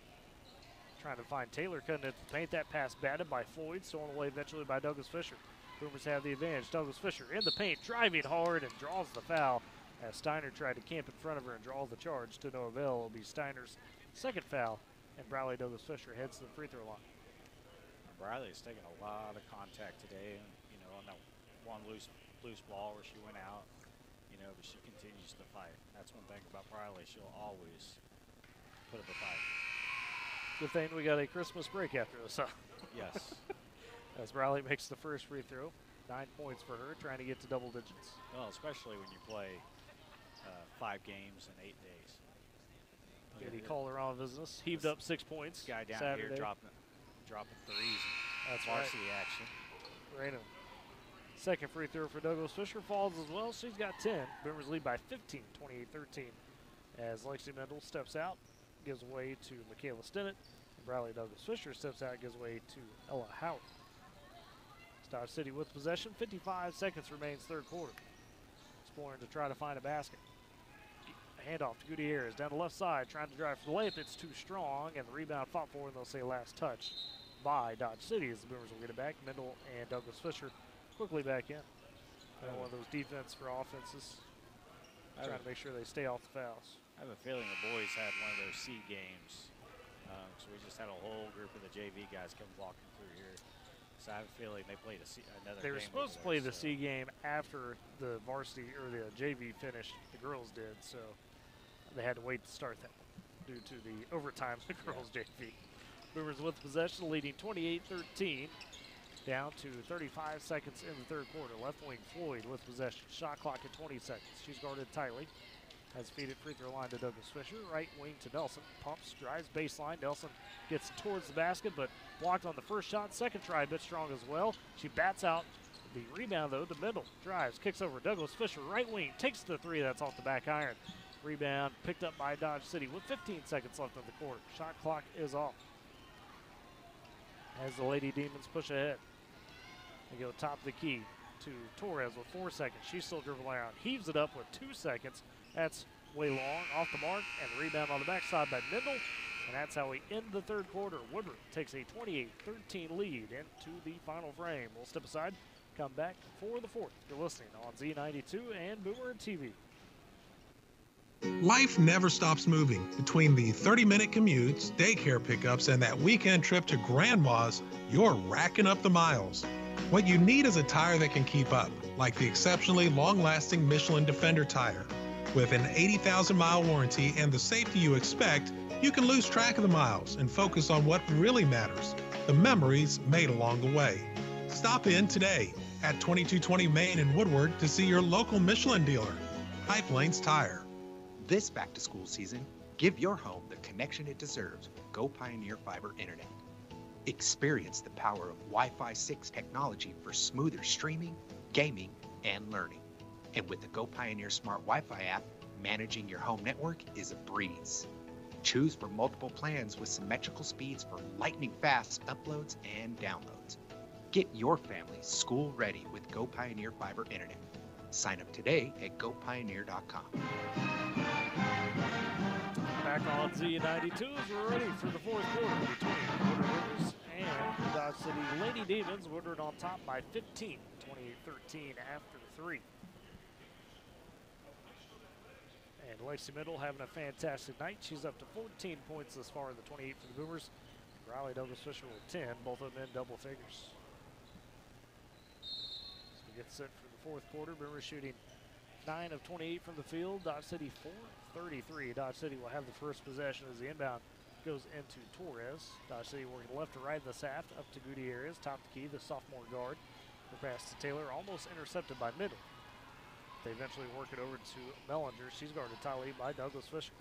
Trying to find Taylor, cutting it to paint. That pass batted by Floyd, stolen away eventually by Douglas Fisher. Boomers have the advantage. Douglas Fisher in the paint, driving hard and draws the foul. As Steiner tried to camp in front of her and draw the charge to no avail. It'll be Steiner's second foul, and Bradley Douglas Fisher heads to the free throw line. Bradley's taken a lot of contact today, and on that one loose ball where she went out, but she continues to fight. That's one thing about Bradley; she'll always put up a fight. Good thing we got a Christmas break after this, huh? Yes. As Bradley makes the first free throw, 9 points for her, trying to get to double digits. Well, especially when you play 5 games in 8 days. Katie Calderon business. Heaved up 6 points. Guy down Saturday. here dropping threes. That's varsity right. action. Random. Second free throw for Douglas Fisher falls as well. She's got 10. Boomers lead by 15, 28-13. As Lexi Mendel steps out, gives away to Michaela Stinnett. And Bradley Douglas Fisher steps out, gives away to Ella Howard. Dodge City with possession. 55 seconds remains third quarter. Exploring to try to find a basket. A handoff to Gutierrez down the left side, trying to drive for the layup. It's too strong, and the rebound fought for, and they'll say last touch by Dodge City as the Boomers will get it back. Mendel and Douglas Fisher quickly back in. One of those defense for offenses, trying to make sure they stay off the fouls. I have a feeling the boys had one of those C games. So we just had a whole group of the JV guys come walking through here. So I have a feeling they played another game. They were supposed to play the C game after the varsity or the JV finished. The girls did, so they had to wait to start that due to the overtime of the girls JV. Boomers with possession, leading 28-13. Down to 35 seconds in the third quarter. Left wing Floyd with possession. Shot clock at 20 seconds. She's guarded tightly. Has feed it free throw line to Douglas Fisher. Right wing to Nelson. Pumps, drives baseline. Nelson gets towards the basket, but blocked on the first shot. Second try, a bit strong as well. She bats out the rebound, though. The middle drives, kicks over Douglas Fisher. Right wing takes the three. That's off the back iron. Rebound picked up by Dodge City with 15 seconds left in the quarter. Shot clock is off. As the Lady Demons push ahead. They go top of the key to Torres with 4 seconds. She's still dribbling around. Heaves it up with 2 seconds. That's way long, off the mark, and the rebound on the backside by Mendel. And that's how we end the third quarter. Woodward takes a 28-13 lead into the final frame. We'll step aside, come back for the fourth. You're listening on Z92 and Boomer TV. Life never stops moving. Between the 30-minute commutes, daycare pickups, and that weekend trip to Grandma's, you're racking up the miles. What you need is a tire that can keep up, like the exceptionally long-lasting Michelin Defender tire. With an 80,000-mile warranty and the safety you expect, you can lose track of the miles and focus on what really matters, the memories made along the way. Stop in today at 2220 Main in Woodward to see your local Michelin dealer, Pipe Lanes Tire. This back-to-school season, give your home the connection it deserves with Go Pioneer Fiber Internet. Experience the power of Wi-Fi 6 technology for smoother streaming, gaming, and learning. And with the Go Pioneer Smart Wi-Fi app, managing your home network is a breeze. Choose from multiple plans with symmetrical speeds for lightning-fast uploads and downloads. Get your family school-ready with Go Pioneer Fiber Internet. Sign up today at gopioneer.com. Back on Z92 as we're ready for the fourth quarter between Woodward and Dodge City Lady Demons. Woodward on top by 15, 28-13 after the 3. And Lacey Middle having a fantastic night. She's up to 14 points thus far in the 28 for the Boomers. Riley Douglas Fisher with 10, both of them in double figures. So we get set for the fourth quarter. Boomers shooting 9 of 28 from the field. Dodge City 4-33. Dodge City will have the first possession as the inbound goes into Torres. Dodge City working left to right in the shaft, up to Gutierrez, top the key, the sophomore guard. The pass to Taylor, almost intercepted by Middle. They eventually work it over to Mellinger. She's guarded tightly by Douglas Fisher.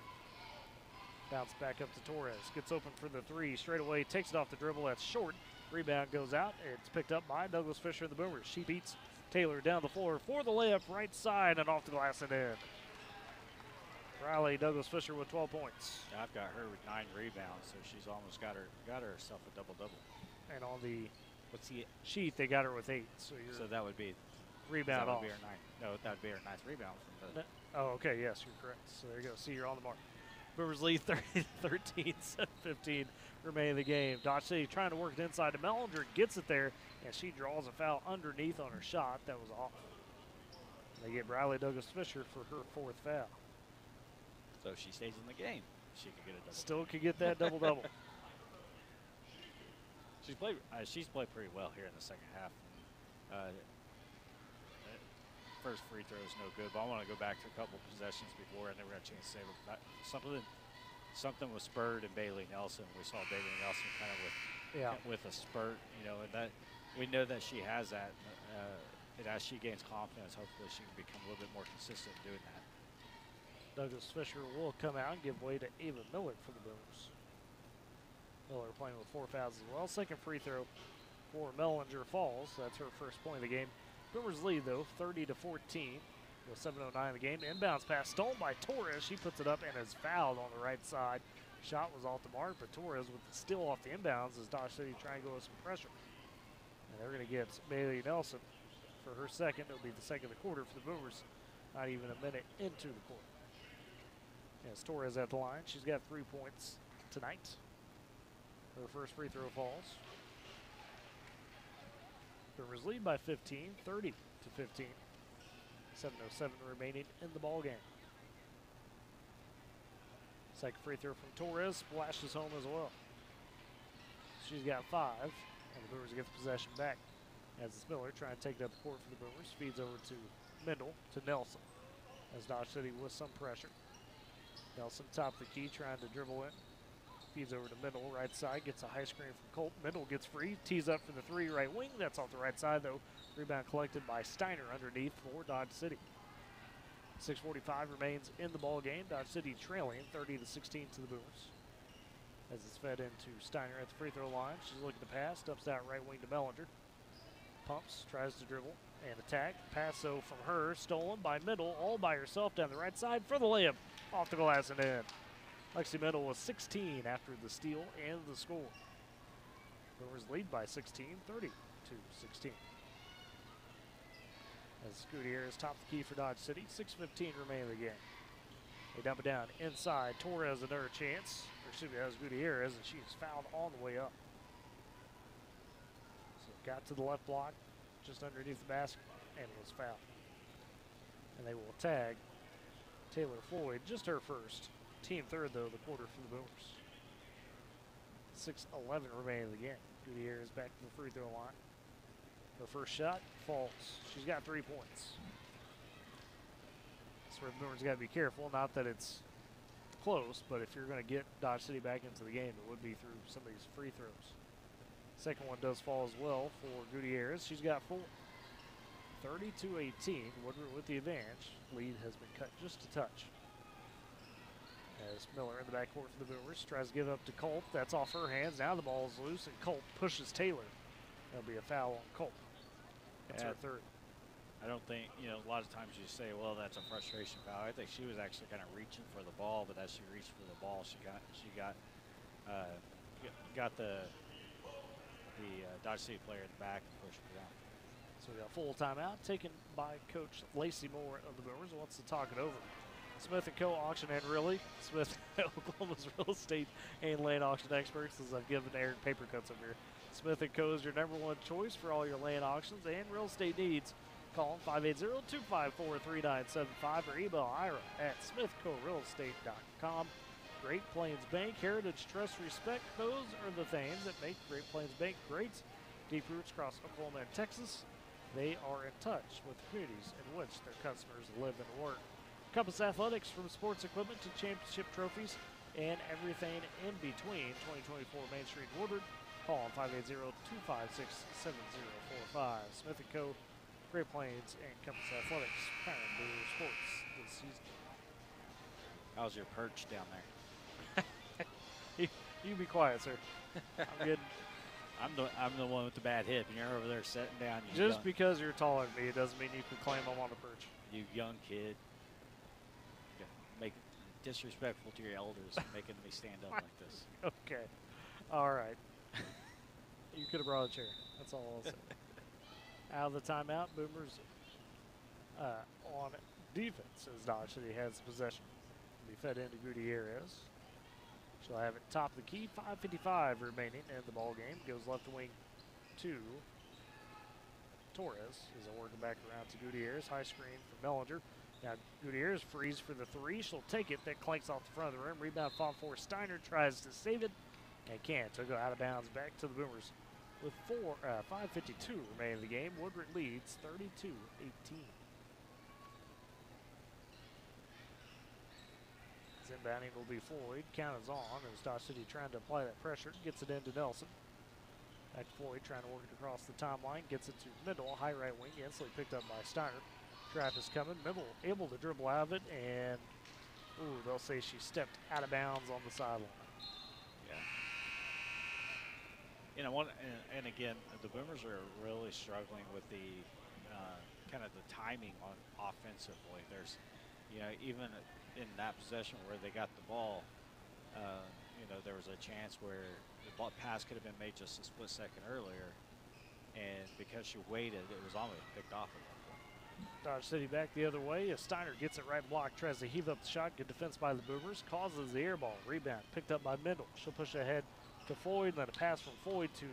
Bounce back up to Torres. Gets open for the 3. Straight away, takes it off the dribble. That's short. Rebound goes out. It's picked up by Douglas Fisher and the Boomers. She beats Taylor down the floor for the layup, right side, and off the glass and in. Riley Douglas Fisher with 12 points. I've got her with 9 rebounds, so she's almost got herself a double-double. And on the What's the sheet, they got her with 8. So that would be rebound that off. would be her 9. No, that would be her 9th rebound from the. Oh, okay, yes, you're correct. So there you go. See, you're on the mark. Boomers lead 30-13, 7:15 remaining in the game. Dodge City trying to work it inside to Mellinger, gets it there, and she draws a foul underneath on her shot. That was off. They get Riley Douglas Fisher for her 4th foul. So if she stays in the game, she could get a double. Still could get that double-double. She's played pretty well here in the second half. First free throw is no good, but I want to go back to a couple possessions before I never got a chance to say something with Spurd and Bailey Nelson. We saw Bailey Nelson kind of with a spurt, and that we know that she has that. And as she gains confidence, hopefully she can become a little bit more consistent in doing that. Douglas Fisher will come out and give way to Ava Miller for the Boomers. Miller playing with 4 fouls as well. Second free throw for Mellinger falls. That's her first point of the game. Boomers lead though, 30-14 with 7:09 in the game. Inbounds pass stolen by Torres. She puts it up and is fouled on the right side. Shot was off the mark, but Torres with the steal off the inbounds as Dodge City trying to go with some pressure. And they're going to get Bailey Nelson for her second. It'll be the second of the quarter for the Boomers. Not even a minute into the quarter. As Torres at the line, she's got 3 points tonight. Her first free throw falls. Boomers lead by 15, 30-15. 7:07 remaining in the ball game. Second free throw from Torres splashes home as well. She's got 5, and the Boomers get the possession back. As it's Miller trying to take it up the court for the Boomers, feeds over to Mendel to Nelson. As Dodge City with some pressure. Nelson top of the key trying to dribble in. Feeds over to Mendel, right side, gets a high screen from Colt. Mendel gets free, tees up for the 3 right wing. That's off the right side though. Rebound collected by Steiner underneath for Dodge City. 6:45 remains in the ball game. Dodge City trailing 30-16 to the Boomers. As it's fed into Steiner at the free throw line. She's looking to pass, steps out right wing to Mellinger. Pumps, tries to dribble and attack. Pass though from her, stolen by Mendel, all by herself down the right side for the layup. Off the glass and in. Lexi Mendel was 16 after the steal and the score. Boomers lead by 16, 30-16. As Gutierrez top the key for Dodge City. 6:15 remaining in the game. They dump it down inside. Torres another chance. Or excuse me, that was Gutierrez, and she is fouled on the way up. So got to the left block, just underneath the basket, and was fouled. And they will tag Taylor Floyd, just her first. Team third, though, the quarter for the Boomers. 6:11 remaining in the game. Gutierrez back to the free throw line. Her first shot falls. She's got 3 points. That's where the Boomers got to be careful. Not that it's close, but if you're going to get Dodge City back into the game, it would be through some of these free throws. Second one does fall as well for Gutierrez. She's got 4. 32-18. Woodward with the advantage. Lead has been cut just a touch. As Miller in the backcourt for the Boomers tries to give up to Culp. That's off her hands. Now the ball is loose, and Culp pushes Taylor. That'll be a foul on Culp. That's her third. I don't think, a lot of times you say, well, that's a frustration foul. I think she was actually kind of reaching for the ball, but as she reached for the ball, she got the Dodge City player in the back and pushed her down. So we got full timeout taken by Coach Lacey Moore of the Boomers. Wants to talk it over. Smith & Co. Auction and Really. Smith, Oklahoma's real estate and land auction experts, as I've given Eric paper cuts over here. Smith & Co. is your #1 choice for all your land auctions and real estate needs. Call them 580-254-3975 or email Ira at smithcorealestate.com. Great Plains Bank, Heritage, Trust, Respect. Those are the things that make Great Plains Bank great. Deep roots across Oklahoma and Texas. They are in touch with the communities in which their customers live and work. Compass Athletics, from sports equipment to championship trophies and everything in between. 2024 Main Street, Woodward. Call on 580-256-7045. Smith & Co., Great Plains, and Compass Athletics. Powering Blue Sports this season. How's your perch down there? You be quiet, sir. I'm good. I'm the one with the bad hip, and you're over there sitting down. Just because you're taller than me, it doesn't mean you can claim I'm on the perch. You young kid. Make disrespectful to your elders, making me stand up like this. Okay. All right. You could have brought a chair. That's all I'll say. Out of the timeout, Boomers on defense as Dodge City has possession. Be fed into Gutierrez. She'll have it top of the key. 5:55 remaining in the ball game. Goes left wing to Torres. Is working back around to Gutierrez. High screen for Mellinger. Now Gutierrez frees for the 3. She'll take it. That clanks off the front of the rim. Rebound fought for Steiner. Tries to save it. And can't. So go out of bounds back to the Boomers. With 5:52 remaining in the game. Woodward leads 32-18. Inbounding will be Floyd. Count is on as Dodge City trying to apply that pressure. Gets it into Nelson. Back to Floyd trying to work it across the timeline. Gets it to Middle. High right wing. Instantly picked up by Steiner. Trap is coming. Middle able to dribble out of it. And, ooh, they'll say she stepped out of bounds on the sideline. Yeah. And again, the Boomers are really struggling with the kind of the timing on offensively. There's, even in that possession where they got the ball, there was a chance where the pass could have been made just a split second earlier, and because she waited, it was almost picked off of her. Dodge City back the other way as Steiner gets it right block, tries to heave up the shot. Good defense by the Boomers, causes the air ball. Rebound picked up by Mendel. She'll push ahead to Floyd, and then a pass from Floyd to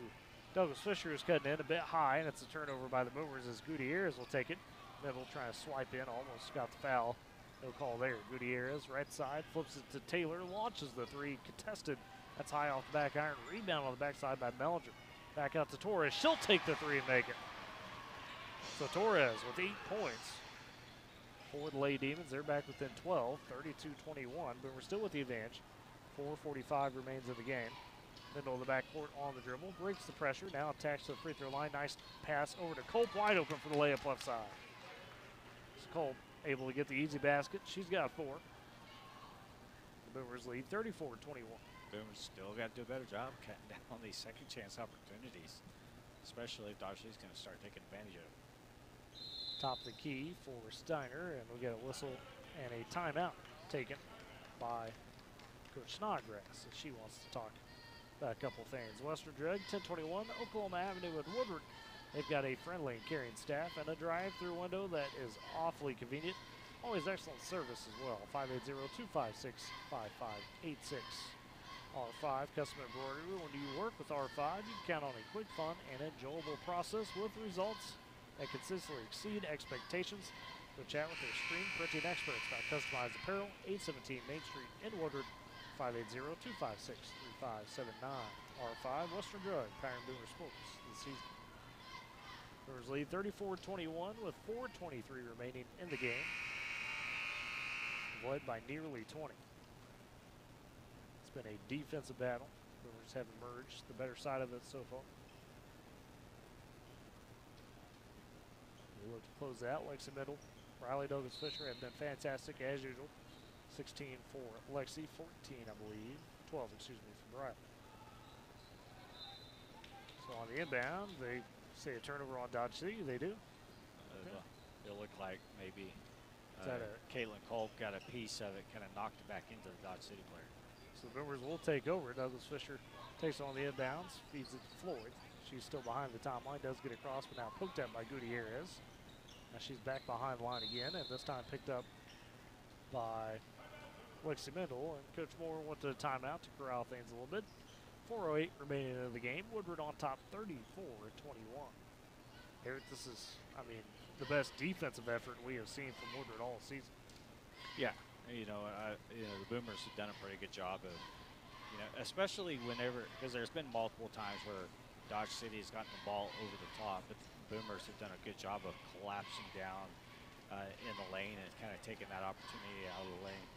Douglas Fisher, who's cutting in a bit high, and it's a turnover by the Boomers as Gutierrez will take it. Mendel trying to swipe in, almost got the foul. No call there. Gutierrez, right side, flips it to Taylor, launches the 3, contested. That's high off the back iron. Rebound on the backside by Mellinger. Back out to Torres. She'll take the 3 and make it. So Torres with 8 points for the Lady Demons. They're back within 12, 32-21. But we're still with the advantage. 4:45 remains in the game. Middle of the backcourt on the dribble. Breaks the pressure. Now attached to the free throw line. Nice pass over to Culp. Wide open for the layup left side. So Culp able to get the easy basket. She's got 4. The Boomers lead 34-21. Boomers still got to do a better job cutting down on these second chance opportunities, especially if Dodge City's going to start taking advantage of it. Top of the key for Steiner, and we'll get a whistle and a timeout taken by Coach Snodgrass as she wants to talk about a couple things. Western Drug, 1021 Oklahoma Avenue in Woodward. They've got a friendly and caring staff and a drive-through window that is awfully convenient. Always excellent service as well. 580-256-5586. R5 Custom Embroidery. When you work with R5, you can count on a quick, fun, and enjoyable process with results that consistently exceed expectations. Go chat with their screen printing experts about customized apparel. 817 Main Street in Woodward. 580-256-3579. R5 Western Drug, Power and Boomer Sports this season. Brewers lead 34-21 with 4:23 remaining in the game. Led by nearly 20. It's been a defensive battle. Brewers have emerged the better side of it so far. We look to close out. Lexi Middle, Riley Douglas Fisher have been fantastic as usual. 16 for Lexi, 14 I believe, 12 excuse me from Riley. So on the inbound, they say a turnover on Dodge City. They do. It looked like maybe Caitlin Culp got a piece of it, kind of knocked it back into the Dodge City player. So the Boomers will take over. Douglas Fisher takes on the inbounds, feeds it to Floyd. She's still behind the timeline, does get across, but now poked at by Gutierrez. Now she's back behind the line again, and this time picked up by Lexi Mendel, and Coach Moore went to a timeout to corral things a little bit. 4:08 remaining in the game. Woodward on top 34-21. Eric, this is, the best defensive effort we have seen from Woodward all season. Yeah, the Boomers have done a pretty good job of, especially whenever, because there's been multiple times where Dodge City has gotten the ball over the top, but the Boomers have done a good job of collapsing down in the lane and kind of taking that opportunity out of the lane.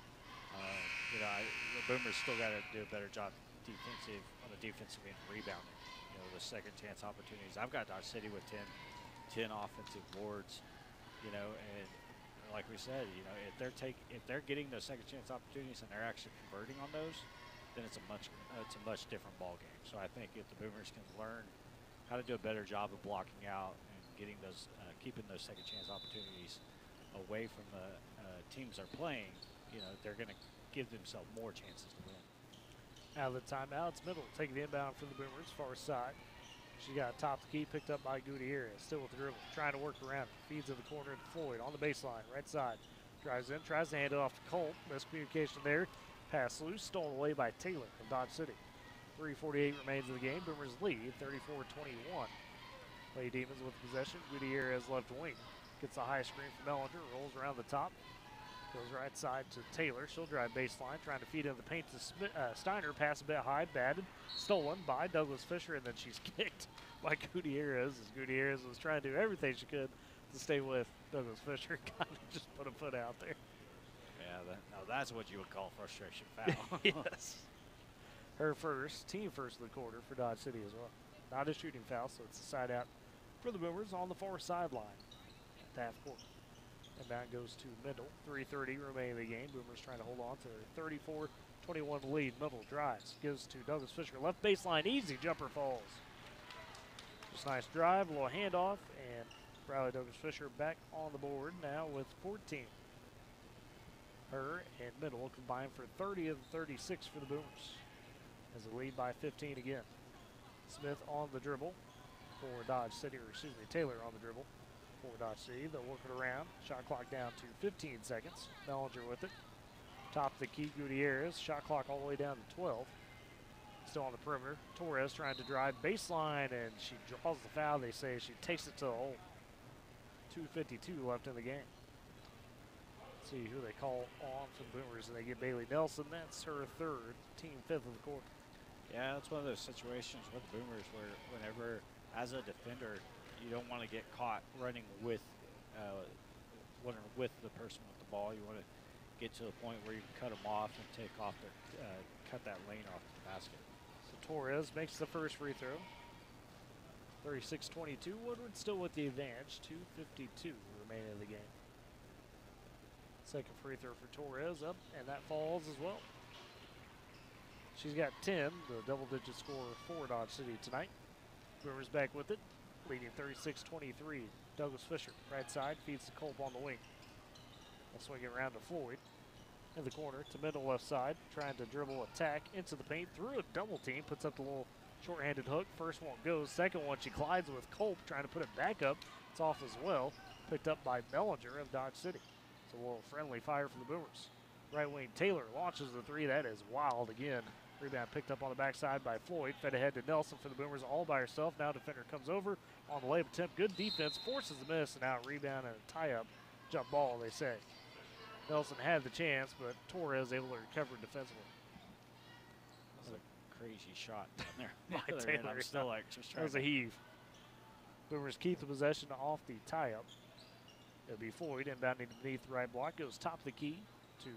The Boomers still got to do a better job on the defensive end rebounding. The second chance opportunities. I've got Dodge City with 10 offensive boards, and like we said, if they're getting those second chance opportunities and they're actually converting on those, then it's a much different ball game. So I think if the Boomers can learn how to do a better job of blocking out and getting those, keeping those second chance opportunities away from the teams they're playing, they're going to give themselves more chances to win. Out of the timeout, it's Middle taking the inbound for the Boomers, far side. She got top of the key, picked up by Gutierrez, still with the dribble, trying to work around it. Feeds in the corner to Floyd on the baseline, right side. Drives in, tries to hand it off to Colt. Miscommunication there. Pass loose, stolen away by Taylor from Dodge City. 3:48 remains in the game. Boomers lead 34-21. Lady Demons with possession. Gutierrez left wing. Gets the high screen from Mellinger, rolls around the top. Goes right side to Taylor. She'll drive baseline, trying to feed into the paint to Steiner. Pass a bit high, batted, stolen by Douglas Fisher, and then she's kicked by Gutierrez as Gutierrez was trying to do everything she could to stay with Douglas Fisher. Kind of just put a foot out there. Yeah, that's what you would call frustration foul. Yes. Her first, team first of the quarter for Dodge City as well. Not a shooting foul, so it's a side out for the Boomers on the far sideline at the half court. And that goes to Middle. 3:30 remaining in the game. Boomers trying to hold on to their 34-21 lead. Middle drives. Gives to Douglas Fisher. Left baseline. Easy jumper falls. Just nice drive. A little handoff. And Riley Douglas Fisher back on the board now with 14. Her and Middle combined for 30 of 36 for the Boomers. As a lead by 15 again. Smith on the dribble for Dodge City. Or excuse me, Taylor on the dribble for Dodge City. They'll work it around. Shot clock down to 15 seconds. Mellinger with it. Top of the key, Gutierrez. Shot clock all the way down to 12. Still on the perimeter. Torres trying to drive baseline, and she draws the foul. They say she takes it to the hole. 2:52 left in the game. Let's see who they call on for the Boomers, and they get Bailey Nelson. That's her third, team fifth of the quarter. Yeah, it's one of those situations with the Boomers where whenever, as a defender, you don't want to get caught running with the person with the ball. You want to get to the point where you can cut them off and cut that lane off the basket. So Torres makes the first free throw. 36-22. Woodward still with the advantage. 2:52 remaining in the game. Second free throw for Torres up, and that falls as well. She's got 10, the double-digit score for Dodge City tonight. Boomers back with it, leading 36-23. Douglas Fisher, right side, feeds to Culp on the wing. They'll swing it around to Floyd. In the corner to Middle left side, trying to dribble attack into the paint through a double team, puts up the little short-handed hook. First one goes, second one she collides with Culp, trying to put it back up. It's off as well, picked up by Mellinger of Dodge City. It's a little friendly fire for the Boomers. Right wing Taylor launches the three. That is wild again. Rebound picked up on the backside by Floyd. Fed ahead to Nelson for the Boomers all by herself. Now defender comes over on the layup attempt. Good defense. Forces the miss. And now rebound and a tie-up Jump ball, they say. Nelson had the chance, but Torres able to recover defensively. That was a crazy shot down there. By The other end, Taylor, I'm still like just That trying was a to. heave. Boomers keep the possession off the tie-up. It'll be Floyd inbounding beneath the right block. Goes top of the key to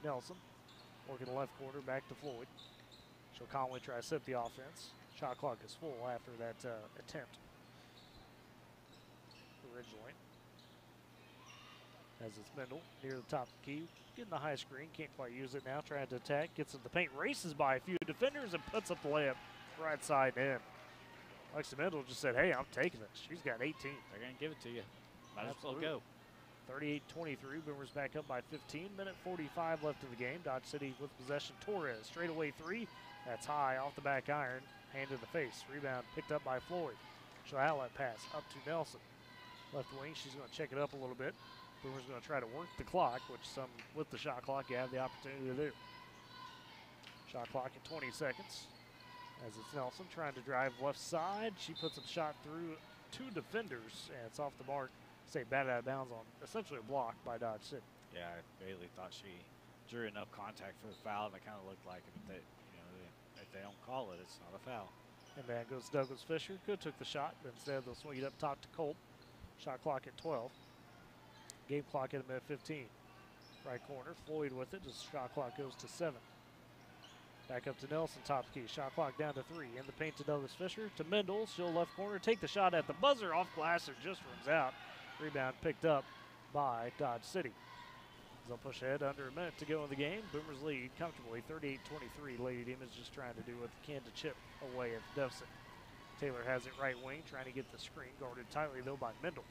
Nelson. Working the left quarter, back to Floyd. So Conway tries to set the offense. Shot clock is full after that attempt. Originally. As it's Mendel near the top of the key. Getting the high screen. Can't quite use it now. Trying to attack. Gets in the paint. Races by a few defenders and puts up the layup. Right side in. Lexi Mendel just said, hey, I'm taking this. She's got 18. They're going to give it to you. Might Absolutely. as well go. 38-23, Boomers back up by 15. Minute 45 left in the game. Dodge City with possession. Torres, straightaway three. That's high off the back iron. Hand in the face. Rebound picked up by Floyd. She'll outlet pass up to Nelson. Left wing, she's going to check it up a little bit. Boomers going to try to work the clock, which some with the shot clock you have the opportunity to do. Shot clock at 20 seconds. As it's Nelson trying to drive left side. She puts a shot through two defenders, and it's off the mark. Say batted out of bounds on essentially a block by Dodge City. Yeah, Bailey thought she drew enough contact for the foul, and it kind of looked like it. But if they don't call it, it's not a foul. And back goes Douglas Fisher. Could took the shot, but instead they'll swing it up top to Colt. Shot clock at 12. Game clock at a minute 15. Right corner, Floyd with it. Just shot clock goes to 7. Back up to Nelson, top key. Shot clock down to 3. In the paint to Douglas Fisher. To Mendel. She'll left corner. Take the shot at the buzzer. Off glass. It just runs out. Rebound picked up by Dodge City. They'll push ahead under a minute to go in the game. Boomers lead comfortably 38-23. Lady Demons just trying to do what they can to chip away at the deficit. Taylor has it right wing, trying to get the screen. Guarded tightly, though, by Mendel.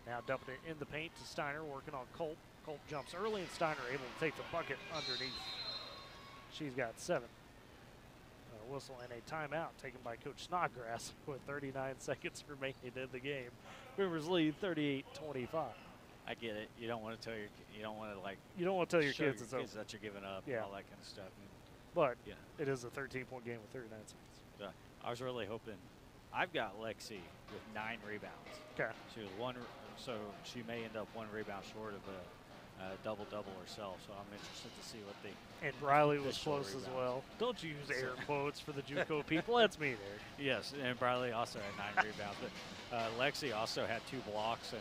Now dumping it in the paint to Steiner, working on Colt. Colt jumps early, and Steiner able to take the bucket underneath. She's got 7. A whistle and a timeout taken by Coach Snodgrass with 39 seconds remaining in the game. Boomers lead 38-25. I get it. You don't want to tell your, you don't want to like. You don't want to tell your show kids it's over. that you're giving up Yeah. and all that kind of stuff. But Yeah. it is a 13-point game with 39 seconds. I was really hoping. I've got Lexi with 9 rebounds. Okay. She was one, so she may end up 1 rebound short of a double-double herself. So I'm interested to see what they. And Briley was Official close as rebounds. well. Don't you use air quotes for the JUCO people. That's me there. Yes, and Briley also had 9 rebounds, but Lexi also had 2 blocks, and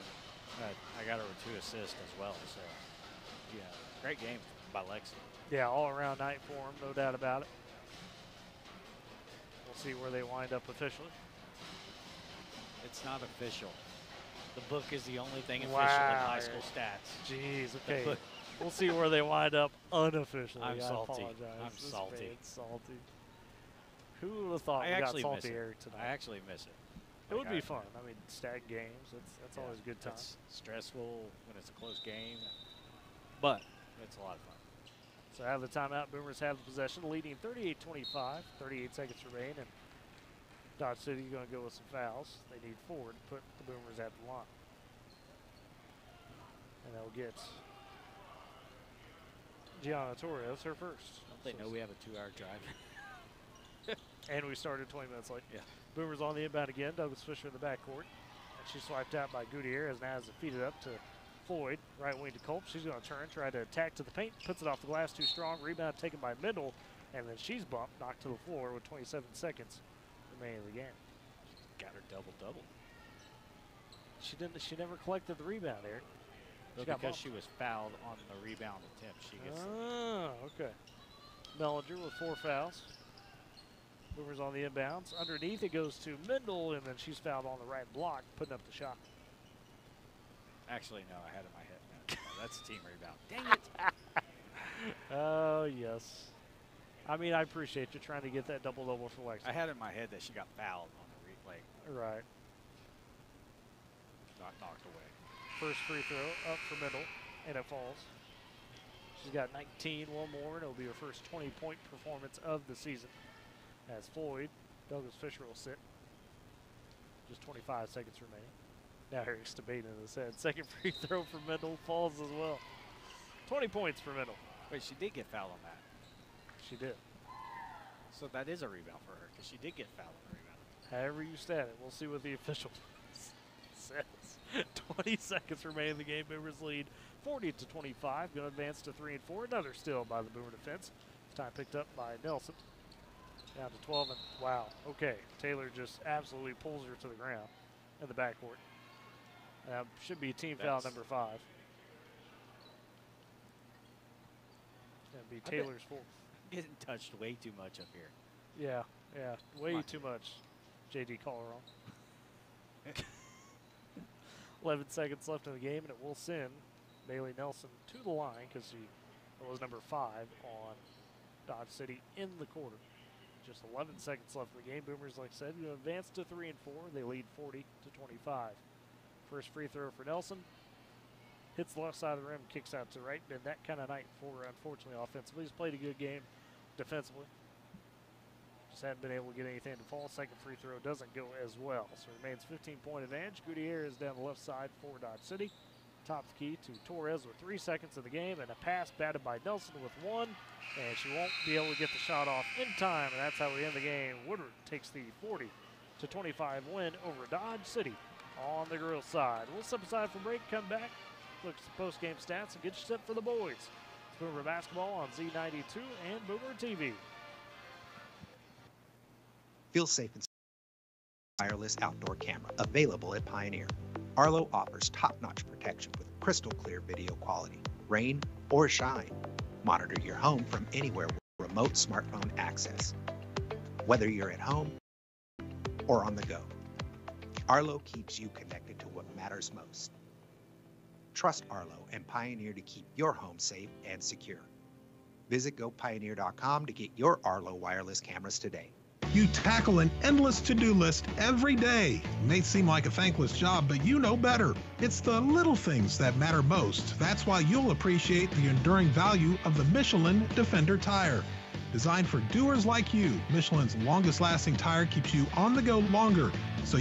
I got her with 2 assists as well. So, yeah, great game by Lexi. Yeah, all-around night for them, no doubt about it. We'll see where they wind up officially. It's not official. The book is the only thing official Wow. in high school stats. Jeez, okay. We'll see where they wind up unofficially. I'm I salty. apologize. I'm This salty. man's salty. Who would have thought I we got actually miss salty it. Eric tonight? I actually miss it. It would Like, be fun. I mean, stack games. That's always a good time. It's stressful when it's a close game, but it's a lot of fun. So out of the timeout, Boomers have the possession, leading 38-25. 38 seconds remain, and Dodge City going to go with some fouls. They need 4 to put the Boomers at the line. And they'll get Gianna Torres her first. Don't they know we have a 2-hour drive? And we started 20 minutes late. Yeah. Boomers on the inbound again. Douglas Fisher in the backcourt. And she's swiped out by Gutierrez. Now has it feeded up to Floyd. Right wing to Culp. She's going to turn, try to attack to the paint. Puts it off the glass too strong. Rebound taken by Mendel. And then she's bumped, knocked to the floor with 27 seconds remaining in the game. Got her double-double. She never collected the rebound, Eric. But got because bumped. she was fouled on the rebound attempt, she gets Oh, okay. Mellinger with 4 fouls. Boomers on the inbounds. Underneath it goes to Mendel, and then she's fouled on the right block, putting up the shot. Actually, no, I had it in my head. No, that's a team rebound. Dang it. Oh, yes. I mean, I appreciate you trying to get that double-double for Lexington. I had it in my head that she got fouled on the replay. Right. Not knocked away. First free throw up for Mendel, and it falls. She's got 19, one more, and it'll be her first 20-point performance of the season. As Floyd, Douglas Fisher will sit. Just 25 seconds remaining. Now Eric's debating in his head. Second free throw for Mendel falls as well. 20 points for Mendel. Wait, she did get fouled on that. She did. So that is a rebound for her because she did get fouled on the rebound. However you stat it, we'll see what the official says. 20 seconds remaining in the game. Boomers lead 40-25. Going to advance to 3 and 4. Another steal by the Boomer defense. This time picked up by Nelson. Down to 12 and wow. Okay, Taylor just absolutely pulls her to the ground in the backcourt. Should be team foul number 5. Gonna be Taylor's fourth. Getting touched way too much up here. Yeah, way too much. JD Colorado. 11 seconds left in the game, and it will send Bailey Nelson to the line because she was number 5 on Dodge City in the quarter. Just 11 seconds left in the game. Boomers, like I said, going to advance to 3 and 4. They lead 40-25. First free throw for Nelson. Hits the left side of the rim, kicks out to right. Been that kind of night for her, unfortunately, offensively. He's played a good game defensively. Just hadn't been able to get anything to fall. Second free throw doesn't go as well. So it remains 15-point advantage. Gutierrez down the left side for Dodge City. Top the key to Torres with 3 seconds of the game, and a pass batted by Nelson with 1. And she won't be able to get the shot off in time, and that's how we end the game. Woodward takes the 40-25 win over Dodge City on the girls' side. We'll step aside for break, come back, look at some post-game stats, and get you set for the boys. It's Boomer Basketball on Z92 and Boomer TV. Feel safe and wireless outdoor camera available at Pioneer. Arlo offers top-notch protection with crystal clear video quality, rain or shine. Monitor your home from anywhere with remote smartphone access. Whether you're at home or on the go, Arlo keeps you connected to what matters most. Trust Arlo and Pioneer to keep your home safe and secure. Visit GoPioneer.com to get your Arlo wireless cameras today. You tackle an endless to-do list every day. It may seem like a thankless job, but you know better. It's the little things that matter most. That's why you'll appreciate the enduring value of the Michelin Defender tire. Designed for doers like you, Michelin's longest-lasting tire keeps you on the go longer, so